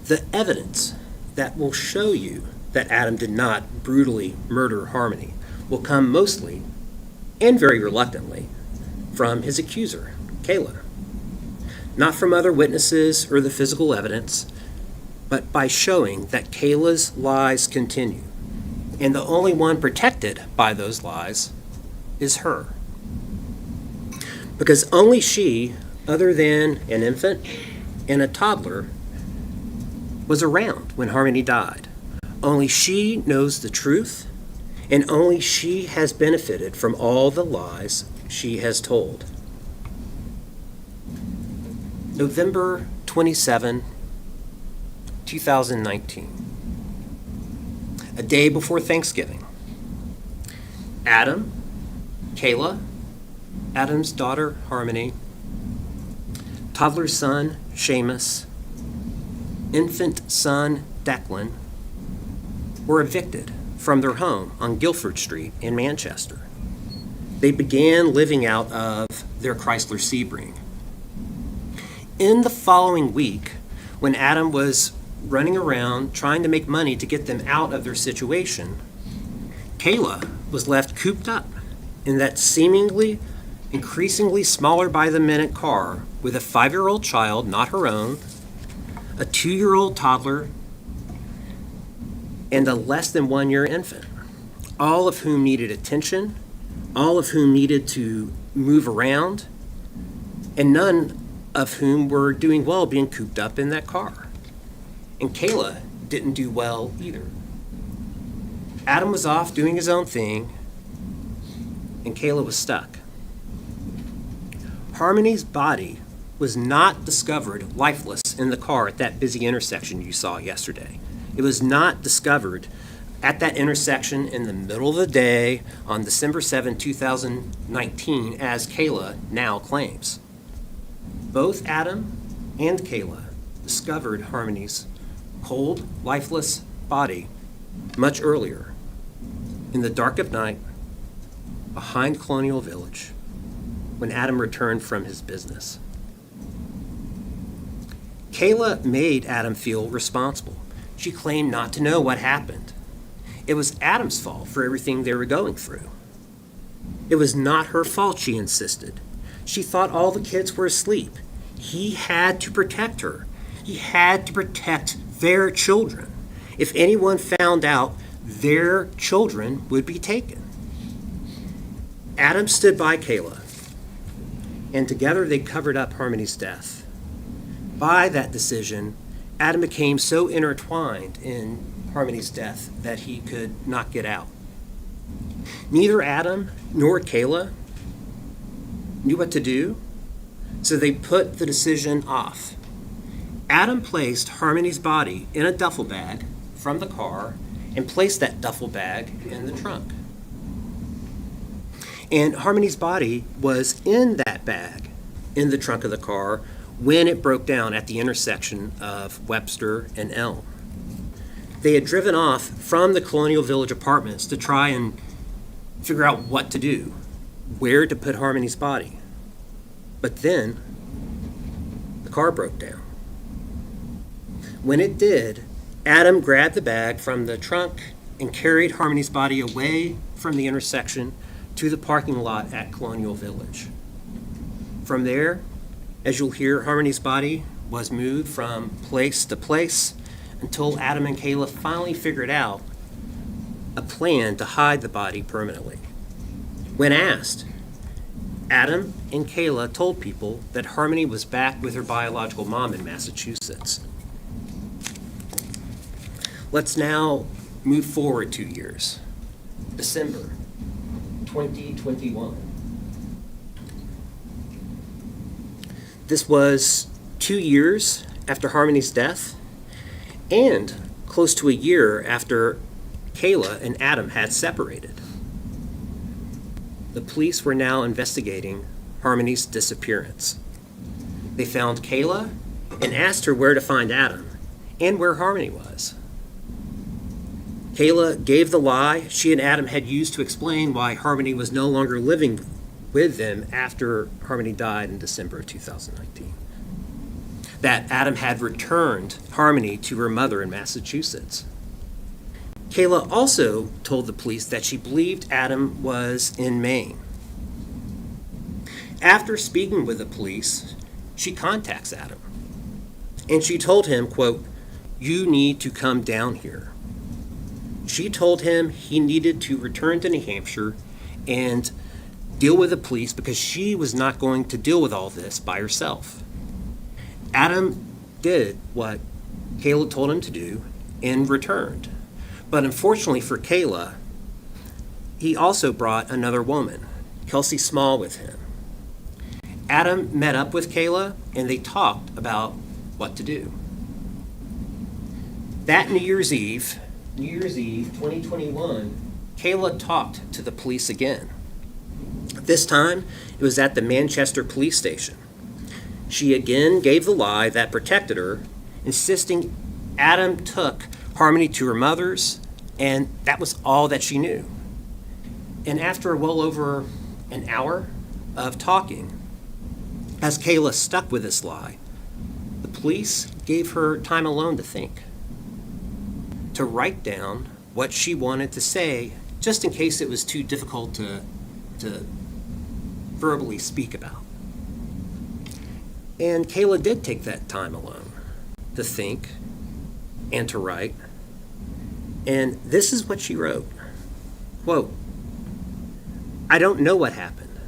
The evidence that will show you that Adam did not brutally murder Harmony will come mostly and very reluctantly, from his accuser, Kayla. Not from other witnesses or the physical evidence, but by showing that Kayla's lies continue, and the only one protected by those lies is her. Because only she, other than an infant and a toddler, was around when Harmony died. Only she knows the truth, and only she has benefited from all the lies she has told. November 27, 2019, a day before Thanksgiving. Adam, Kayla, Adam's daughter Harmony, toddler son Seamus, infant son Declan were evicted from their home on Guilford Street in Manchester. They began living out of their Chrysler Sebring. In the following week, when Adam was running around trying to make money to get them out of their situation, Kayla was left cooped up in that seemingly increasingly smaller by the minute car with a 5-year-old child, not her own, a 2-year-old toddler, and a less than 1-year infant, all of whom needed attention, all of whom needed to move around, and none of whom were doing well being cooped up in that car. And Kayla didn't do well either. Adam was off doing his own thing, and Kayla was stuck. Harmony's body was not discovered lifeless in the car at that busy intersection you saw yesterday. It was not discovered at that intersection in the middle of the day on December 7, 2019, as Kayla now claims. Both Adam and Kayla discovered Harmony's cold, lifeless body much earlier, in the dark of night, behind Colonial Village, when Adam returned from his business. Kayla made Adam feel responsible. She claimed not to know what happened. It was Adam's fault for everything they were going through. It was not her fault, she insisted. She thought all the kids were asleep. He had to protect her. He had to protect their children. If anyone found out, their children would be taken. Adam stood by Kayla, and together they covered up Harmony's death. By that decision, Adam became so intertwined in Harmony's death that he could not get out. Neither Adam nor Kayla knew what to do, so they put the decision off. Adam placed Harmony's body in a duffel bag from the car and placed that duffel bag in the trunk. And Harmony's body was in that bag in the trunk of the car when it broke down at the intersection of Webster and Elm. They had driven off from the Colonial Village apartments to try and figure out what to do, where to put Harmony's body. But then the car broke down. When it did, Adam grabbed the bag from the trunk and carried Harmony's body away from the intersection to the parking lot at Colonial Village. From there, as you'll hear, Harmony's body was moved from place to place until Adam and Kayla finally figured out a plan to hide the body permanently. When asked, Adam and Kayla told people that Harmony was back with her biological mom in Massachusetts. Let's now move forward 2 years. December 2021. This was 2 years after Harmony's death and close to a year after Kayla and Adam had separated. The police were now investigating Harmony's disappearance. They found Kayla and asked her where to find Adam and where Harmony was. Kayla gave the lie she and Adam had used to explain why Harmony was no longer living with them after Harmony died in December of 2019. That Adam had returned Harmony to her mother in Massachusetts. Kayla also told the police that she believed Adam was in Maine. After speaking with the police, she contacts Adam. And she told him, quote, "You need to come down here." She told him he needed to return to New Hampshire and deal with the police because she was not going to deal with all this by herself. Adam did what Kayla told him to do and returned. But unfortunately for Kayla, he also brought another woman, Kelsey Small, with him. Adam met up with Kayla and they talked about what to do. That New Year's Eve 2021, Kayla talked to the police again. This time, it was at the Manchester police station. She again gave the lie that protected her, insisting Adam took Harmony to her mother's, and that was all that she knew. And after well over an hour of talking, as Kayla stuck with this lie, the police gave her time alone to think, to write down what she wanted to say, just in case it was too difficult to verbally speak about. And Kayla did take that time alone to think and to write. And this is what she wrote. Quote, "I don't know what happened.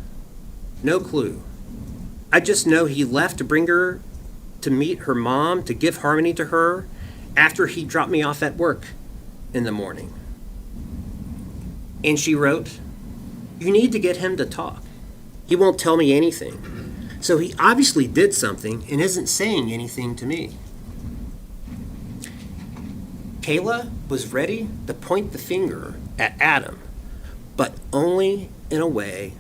No clue. I just know he left to bring her to meet her mom to give Harmony to her after he dropped me off at work in the morning." And she wrote, "You need to get him to talk. He won't tell me anything. So he obviously did something and isn't saying anything to me." Kayla was ready to point the finger at Adam, but only in a way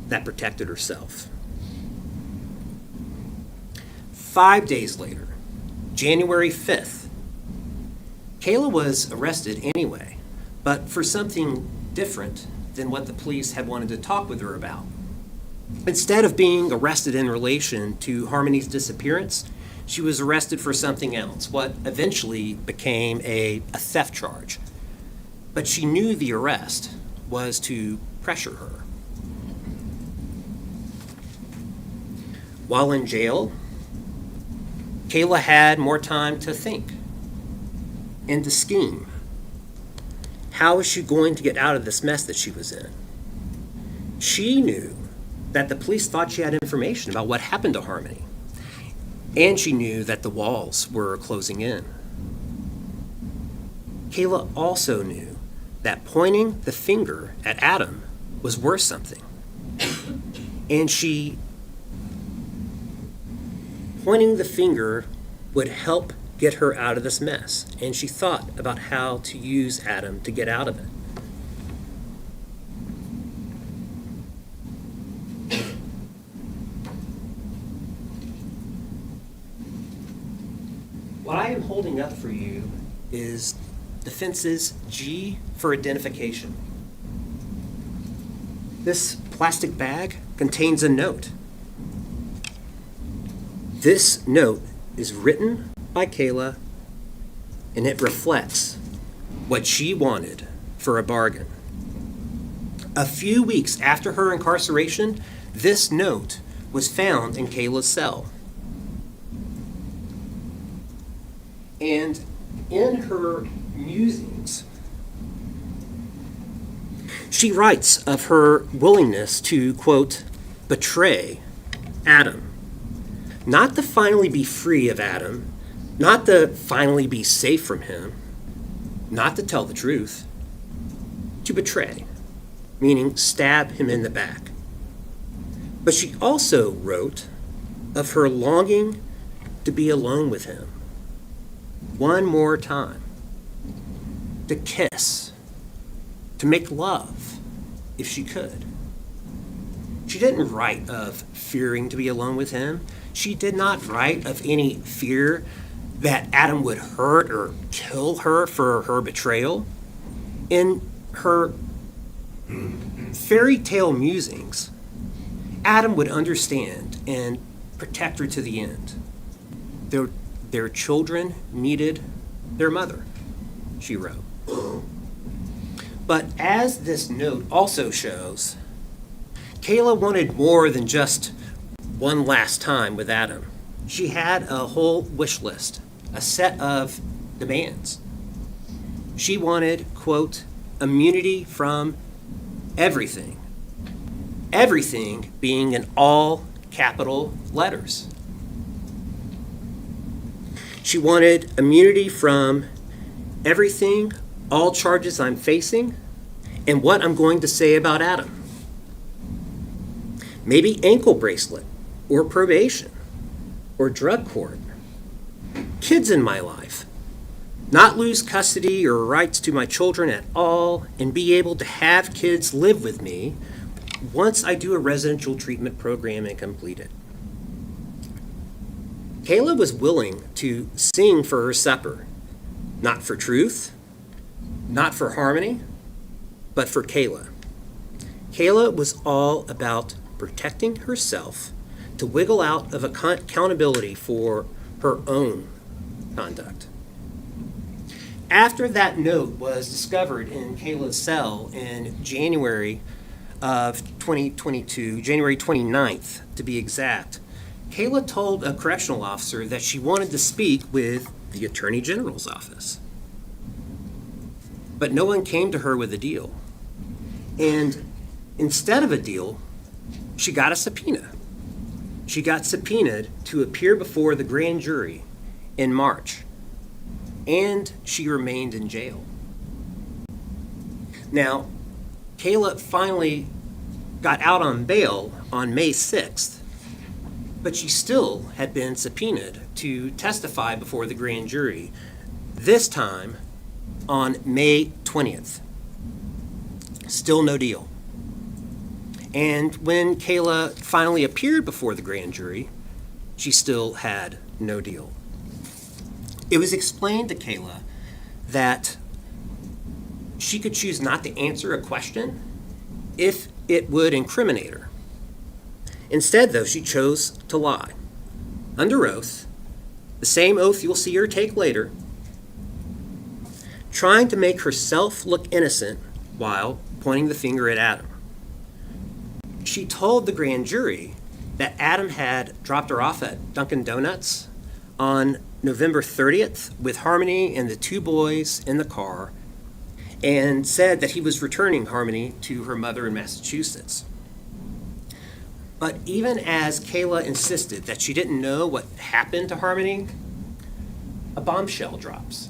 that protected herself. 5 days later, January 5th, Kayla was arrested anyway, but for something different than what the police had wanted to talk with her about. Instead of being arrested in relation to Harmony's disappearance, she was arrested for something else, what eventually became a theft charge. But she knew the arrest was to pressure her. While in jail, Kayla had more time to think and to scheme. How was she going to get out of this mess that she was in? She knew that the police thought she had information about what happened to Harmony, and she knew that the walls were closing in. Kayla also knew that pointing the finger at Adam was worth something, and pointing the finger would help get her out of this mess, and she thought about how to use Adam to get out of it. What I am holding up for you is defense's G for identification. This plastic bag contains a note. This note is written by Kayla, and it reflects what she wanted for a bargain. A few weeks after her incarceration, this note was found in Kayla's cell. And in her musings, she writes of her willingness to, quote, betray Adam. Not to finally be free of Adam, not to finally be safe from him, not to tell the truth, to betray, meaning stab him in the back. But she also wrote of her longing to be alone with him one more time, to kiss, to make love if she could. She didn't write of fearing to be alone with him. She did not write of any fear that Adam would hurt or kill her for her betrayal. In her fairy tale musings, Adam would understand and protect her to the end. Their children needed their mother, she wrote. But as this note also shows, Kayla wanted more than just one last time with Adam. She had a whole wish list, a set of demands. She wanted, quote, immunity from everything. Everything being in all capital letters. She wanted immunity from everything, all charges I'm facing, and what I'm going to say about Adam. Maybe ankle bracelet, or probation, or drug court. Kids in my life. Not lose custody or rights to my children at all, and be able to have kids live with me once I do a residential treatment program and complete it. Kayla was willing to sing for her supper, not for truth, not for harmony, but for Kayla. Kayla was all about protecting herself to wiggle out of accountability for her own conduct. After that note was discovered in Kayla's cell in January of 2022, January 29th to be exact, Kayla told a correctional officer that she wanted to speak with the Attorney General's office. But no one came to her with a deal. And instead of a deal, she got a subpoena. She got subpoenaed to appear before the grand jury in March, and she remained in jail. Now, Kayla finally got out on bail on May 6th, but she still had been subpoenaed to testify before the grand jury, this time on May 20th. Still no deal. And when Kayla finally appeared before the grand jury, she still had no deal. It was explained to Kayla that she could choose not to answer a question if it would incriminate her. Instead, though, she chose to lie. Under oath, the same oath you'll see her take later, trying to make herself look innocent while pointing the finger at Adam. She told the grand jury that Adam had dropped her off at Dunkin' Donuts on November 30th with Harmony and the two boys in the car, and said that he was returning Harmony to her mother in Massachusetts. But even as Kayla insisted that she didn't know what happened to Harmony, a bombshell drops.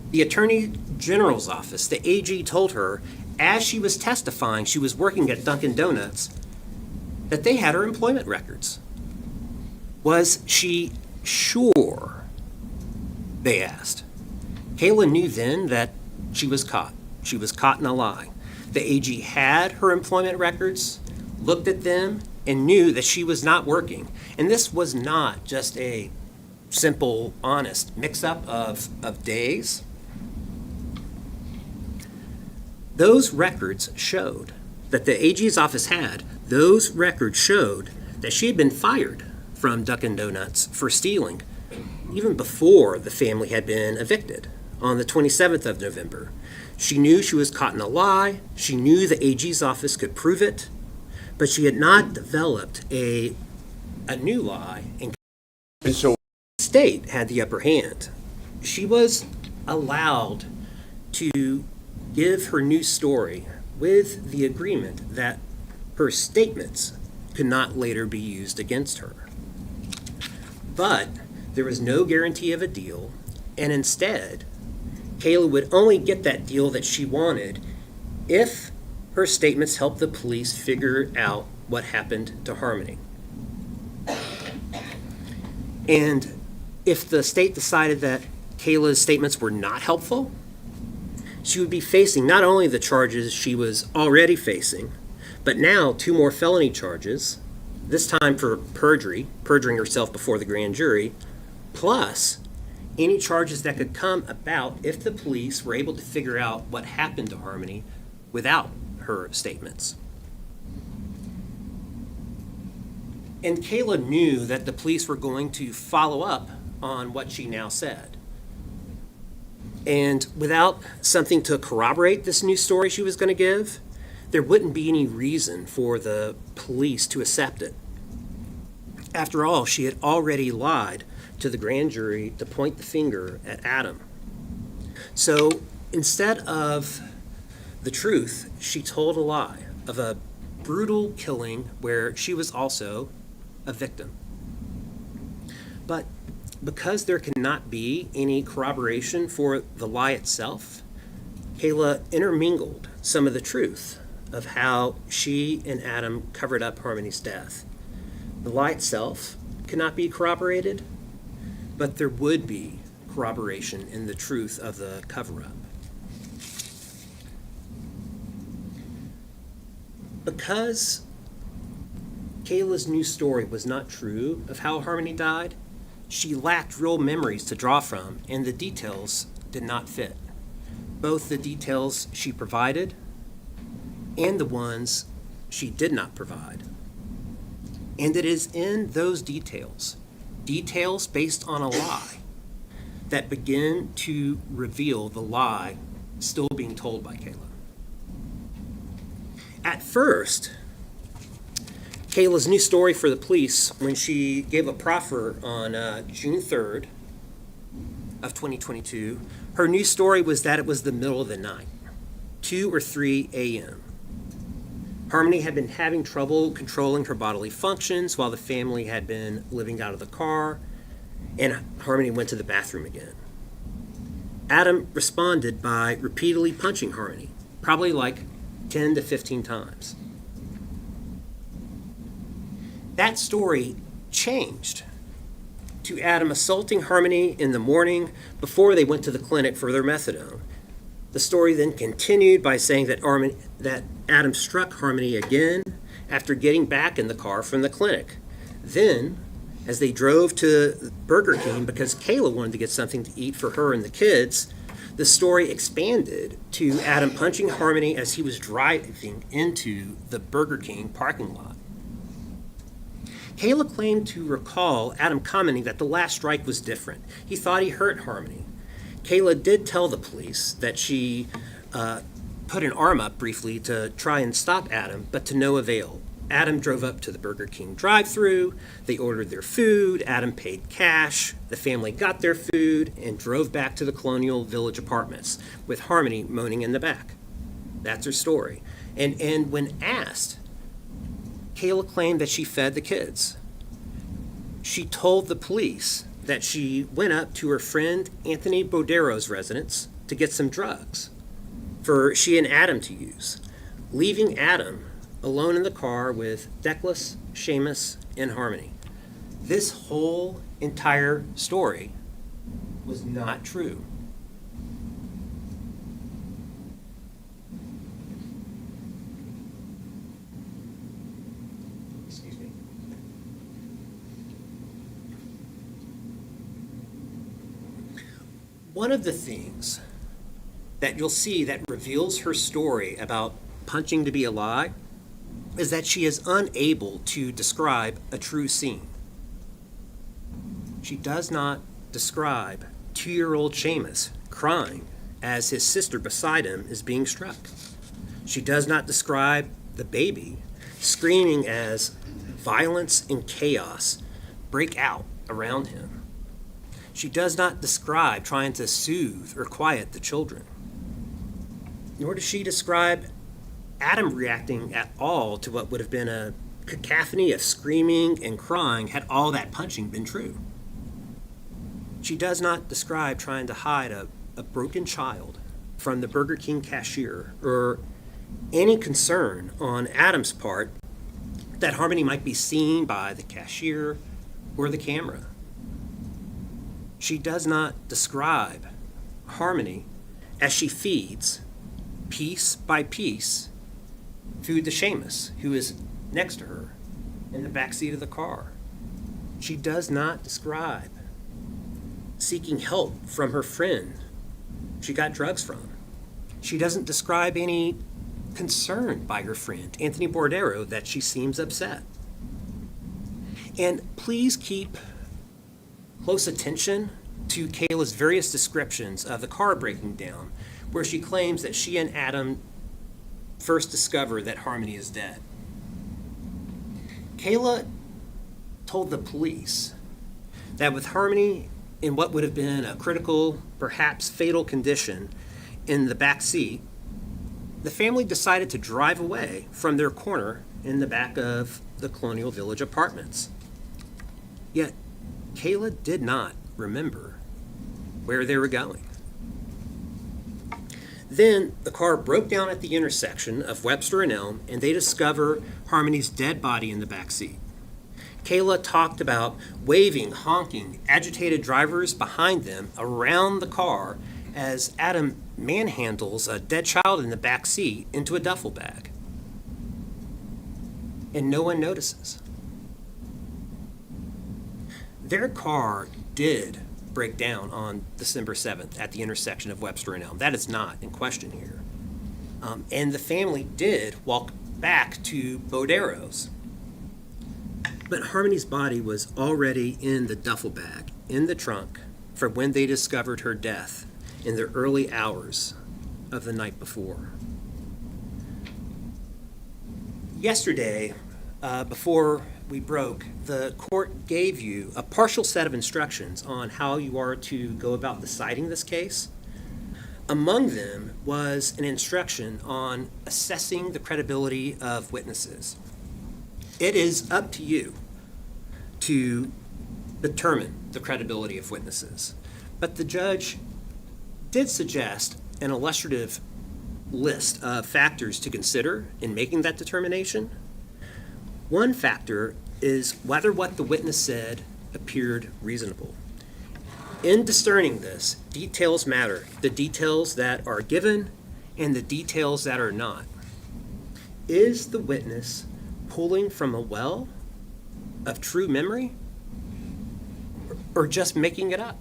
The Attorney General's office, the AG, told her as she was testifying, she was working at Dunkin' Donuts, that they had her employment records. Was she sure? They asked. Kayla knew then that she was caught. She was caught in a lie. The AG had her employment records, looked at them, and knew that she was not working. And this was not just a simple, honest mix-up of days. Those records showed that the AG's office had, those records showed that she had been fired from Dunkin' Donuts for stealing even before the family had been evicted on the 27th of November. She knew she was caught in a lie. She knew the AG's office could prove it, but she had not developed a new lie, and so the state had the upper hand. She was allowed to give her new story with the agreement that her statements could not later be used against her. But there was no guarantee of a deal, and instead, Kayla would only get that deal that she wanted if her statements helped the police figure out what happened to Harmony. And if the state decided that Kayla's statements were not helpful, she would be facing not only the charges she was already facing, but now 2 more felony charges, this time for perjuring herself before the grand jury, plus any charges that could come about if the police were able to figure out what happened to Harmony without her statements. And Kayla knew that the police were going to follow up on what she now said. And without something to corroborate this new story she was going to give, there wouldn't be any reason for the police to accept it. After all, she had already lied to the grand jury to point the finger at Adam. So instead of the truth, she told a lie of a brutal killing where she was also a victim. But because there cannot be any corroboration for the lie itself, Kayla intermingled some of the truth of how she and Adam covered up Harmony's death. The lie itself cannot be corroborated, but there would be corroboration in the truth of the cover-up. Because Kayla's new story was not true of how Harmony died, she lacked real memories to draw from, and the details did not fit. Both the details she provided and the ones she did not provide. And it is in those details, details based on a lie, that begin to reveal the lie still being told by Kayla. At first, Kayla's new story for the police, when she gave a proffer on June 3rd of 2022, her new story was that it was the middle of the night, 2 or 3 a.m. Harmony had been having trouble controlling her bodily functions while the family had been living out of the car, and Harmony went to the bathroom again. Adam responded by repeatedly punching Harmony, probably like 10 to 15 times. That story changed to Adam assaulting Harmony in the morning before they went to the clinic for their methadone. The story then continued by saying that Adam struck Harmony again after getting back in the car from the clinic. Then, as they drove to Burger King because Kayla wanted to get something to eat for her and the kids, the story expanded to Adam punching Harmony as he was driving into the Burger King parking lot. Kayla claimed to recall Adam commenting that the last strike was different. He thought he hurt Harmony. Kayla did tell the police that she put an arm up briefly to try and stop Adam, but to no avail. Adam drove up to the Burger King drive-thru. They ordered their food. Adam paid cash. The family got their food and drove back to the Colonial Village apartments with Harmony moaning in the back. That's her story. And when asked, Kayla claimed that she fed the kids. She told the police that she went up to her friend Anthony Bodero's residence to get some drugs for she and Adam to use, leaving Adam alone in the car with Declan, Seamus, and Harmony. This whole entire story was not true. Excuse me. One of the things that you'll see that reveals her story about punching to be a lie is that she is unable to describe a true scene. She does not describe 2-year-old Seamus crying as his sister beside him is being struck. She does not describe the baby screaming as violence and chaos break out around him. She does not describe trying to soothe or quiet the children. Nor does she describe Adam reacting at all to what would have been a cacophony of screaming and crying had all that punching been true. She does not describe trying to hide a broken child from the Burger King cashier or any concern on Adam's part that Harmony might be seen by the cashier or the camera. She does not describe Harmony as she feeds, piece by piece, food to Seamus, who is next to her in the backseat of the car. She does not describe seeking help from her friend she got drugs from. She doesn't describe any concern by her friend, Anthony Bordero, that she seems upset. And please keep close attention to Kayla's various descriptions of the car breaking down, where she claims that she and Adam first discover that Harmony is dead. Kayla told the police that with Harmony in what would have been a critical, perhaps fatal condition in the back seat, the family decided to drive away from their corner in the back of the Colonial Village apartments. Yet, Kayla did not remember where they were going. Then the car broke down at the intersection of Webster and Elm, and they discover Harmony's dead body in the back seat. Kayla talked about waving, honking, agitated drivers behind them around the car as Adam manhandles a dead child in the back seat into a duffel bag. And no one notices. Their car did break down on December 7th at the intersection of Webster and Elm. That is not in question here. And the family did walk back to Bodero's. But Harmony's body was already in the duffel bag, in the trunk, from when they discovered her death in the early hours of the night before. Yesterday, before we broke, the court gave you a partial set of instructions on how you are to go about deciding this case. Among them was an instruction on assessing the credibility of witnesses. It is up to you to determine the credibility of witnesses. But the judge did suggest an illustrative list of factors to consider in making that determination. One factor is whether what the witness said appeared reasonable. In discerning this, details matter. The details that are given and the details that are not. Is the witness pulling from a well of true memory or just making it up?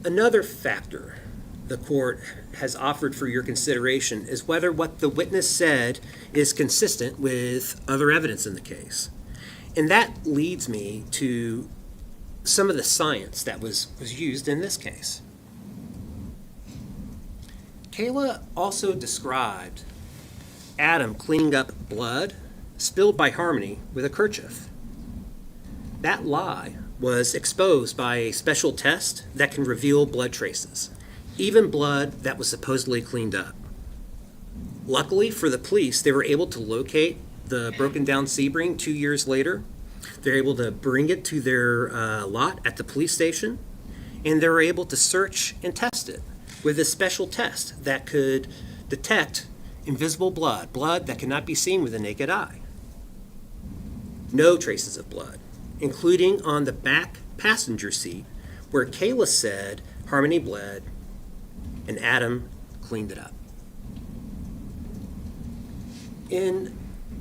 Another factor the court has offered for your consideration is whether what the witness said is consistent with other evidence in the case. And that leads me to some of the science that was used in this case. Kayla also described Adam cleaning up blood spilled by Harmony with a kerchief. That lie was exposed by a special test that can reveal blood traces, even blood that was supposedly cleaned up. Luckily for the police, they were able to locate the broken down Sebring 2 years later. They're able to bring it to their lot at the police station, and they were able to search and test it with a special test that could detect invisible blood, blood that cannot be seen with the naked eye. No traces of blood, including on the back passenger seat where Kayla said Harmony bled and Adam cleaned it up. In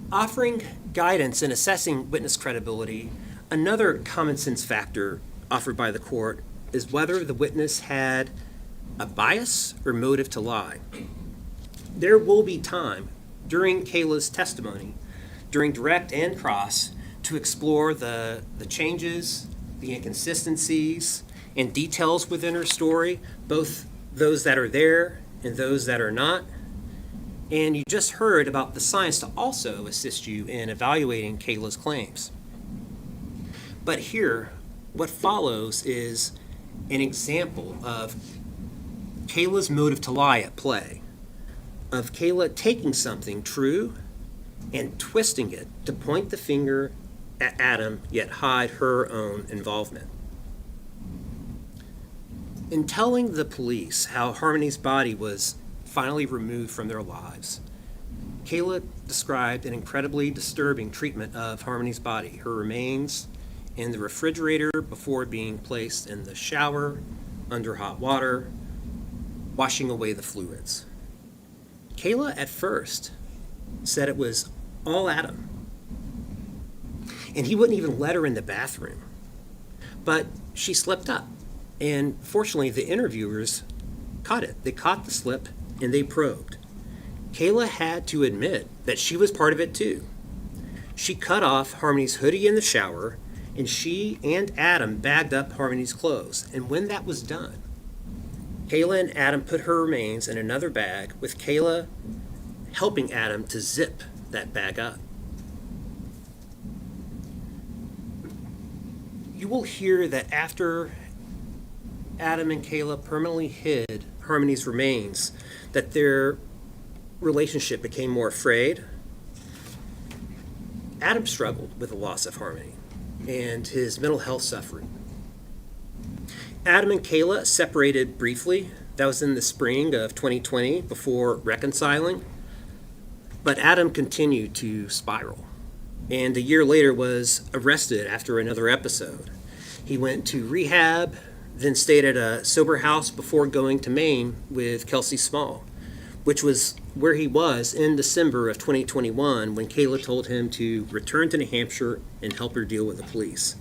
offering guidance in assessing witness credibility, another common sense factor offered by the court is whether the witness had a bias or motive to lie. There will be time during Kayla's testimony, during direct and cross, to explore the changes, the inconsistencies, and details within her story, both those that are there and those that are not. And you just heard about the science to also assist you in evaluating Kayla's claims. But here, what follows is an example of Kayla's motive to lie at play, of Kayla taking something true and twisting it to point the finger at Adam, yet hide her own involvement. In telling the police how Harmony's body was finally removed from their lives, Kayla described an incredibly disturbing treatment of Harmony's body, her remains in the refrigerator before being placed in the shower, under hot water, washing away the fluids. Kayla at first said it was all Adam, and he wouldn't even let her in the bathroom. But she slipped up, and fortunately the interviewers caught it. They caught the slip and they probed. Kayla had to admit that she was part of it too. She cut off Harmony's hoodie in the shower, and she and Adam bagged up Harmony's clothes. And when that was done, Kayla and Adam put her remains in another bag, with Kayla helping Adam to zip that bag up. You will hear that after Adam and Kayla permanently hid Harmony's remains, that their relationship became more frayed. Adam struggled with the loss of Harmony and his mental health suffering. Adam and Kayla separated briefly. That was in the spring of 2020 before reconciling. But Adam continued to spiral, and a year later was arrested after another episode. He went to rehab, then stayed at a sober house before going to Maine with Kelsey Small, which was where he was in December of 2021 when Kayla told him to return to New Hampshire and help her deal with the police.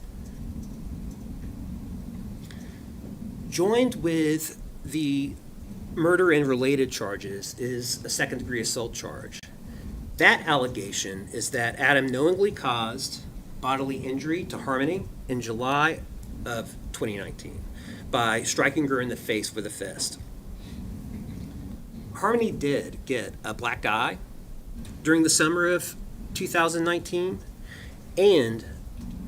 Joined with the murder and related charges is a second-degree assault charge. That allegation is that Adam knowingly caused bodily injury to Harmony in July of 2019 by striking her in the face with a fist. Harmony did get a black eye during the summer of 2019, and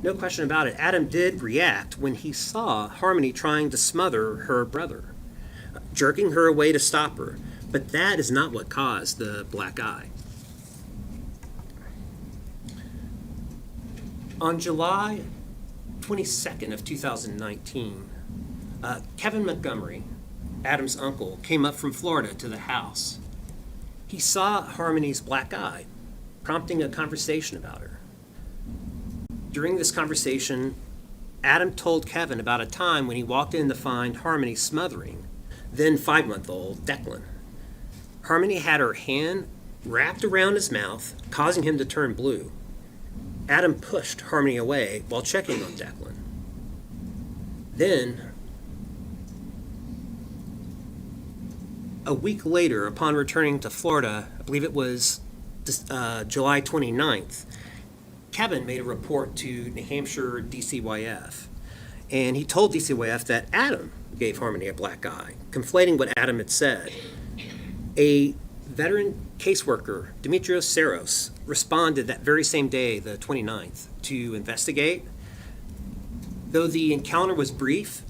no question about it, Adam did react when he saw Harmony trying to smother her brother, jerking her away to stop her, but that is not what caused the black eye. On July 22nd of 2019, Kevin Montgomery, Adam's uncle, came up from Florida to the house. He saw Harmony's black eye, prompting a conversation about her. During this conversation, Adam told Kevin about a time when he walked in to find Harmony smothering then 5-month-old Declan. Harmony had her hand wrapped around his mouth, causing him to turn blue. Adam pushed Harmony away while checking on Declan. Then, a week later, upon returning to Florida, I believe it was July 29th, Kevin made a report to New Hampshire DCYF, and he told DCYF that Adam gave Harmony a black eye, conflating what Adam had said. A veteran caseworker, Demetrios Saros, responded that very same day, the 29th, to investigate. Though the encounter was brief,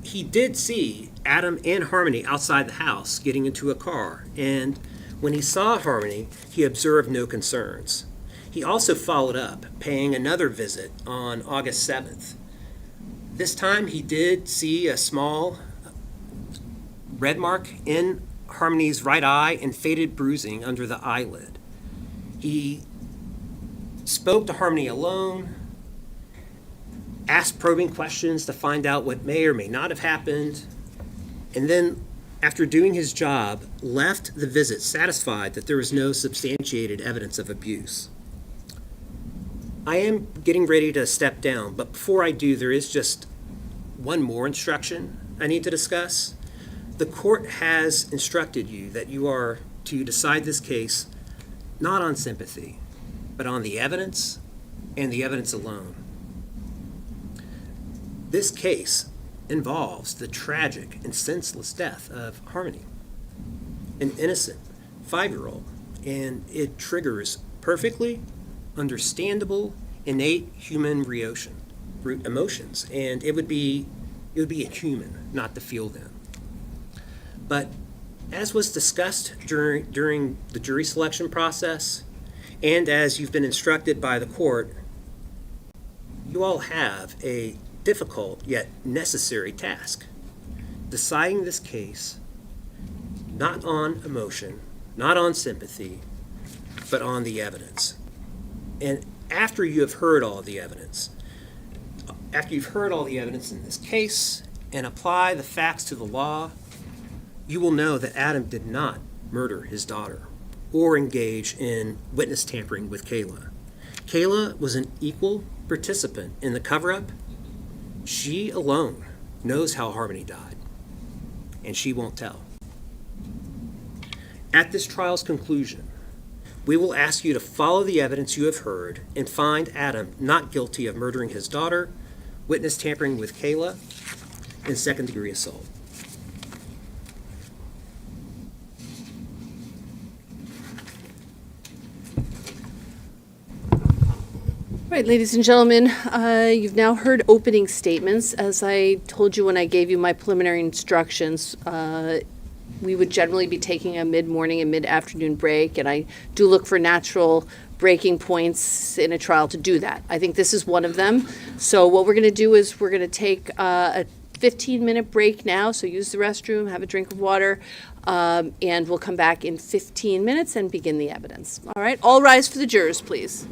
he did see Adam and Harmony outside the house getting into a car, and when he saw Harmony, he observed no concerns. He also followed up, paying another visit on August 7th. This time he did see a small red mark in Harmony's right eye and faded bruising under the eyelid. He spoke to Harmony alone, asked probing questions to find out what may or may not have happened, and then, after doing his job, left the visit satisfied that there was no substantiated evidence of abuse. I am getting ready to step down, but before I do, there is just one more instruction I need to discuss. The court has instructed you that you are to decide this case not on sympathy, but on the evidence and the evidence alone. This case involves the tragic and senseless death of Harmony, an innocent 5-year-old, and it triggers perfectly understandable, innate human emotions, and it would be inhuman not to feel them. But as was discussed during the jury selection process, and as you've been instructed by the court, you all have a difficult yet necessary task: deciding this case not on emotion, not on sympathy, but on the evidence. And after you have heard all the evidence, after you've heard all the evidence in this case and apply the facts to the law, you will know that Adam did not murder his daughter or engage in witness tampering with Kayla. Kayla was an equal participant in the cover-up. She alone knows how Harmony died, and she won't tell. At this trial's conclusion, we will ask you to follow the evidence you have heard and find Adam not guilty of murdering his daughter, witness tampering with Kayla, and second-degree assault. Right, ladies and gentlemen, you've now heard opening statements. As I told you when I gave you my preliminary instructions, we would generally be taking a mid-morning and mid-afternoon break, and I do look for natural breaking points in a trial to do that. I think this is one of them. So what we're going to do is we're going to take a 15-minute break now, so use the restroom, have a drink of water, and we'll come back in 15 minutes and begin the evidence. All right, all rise for the jurors, please.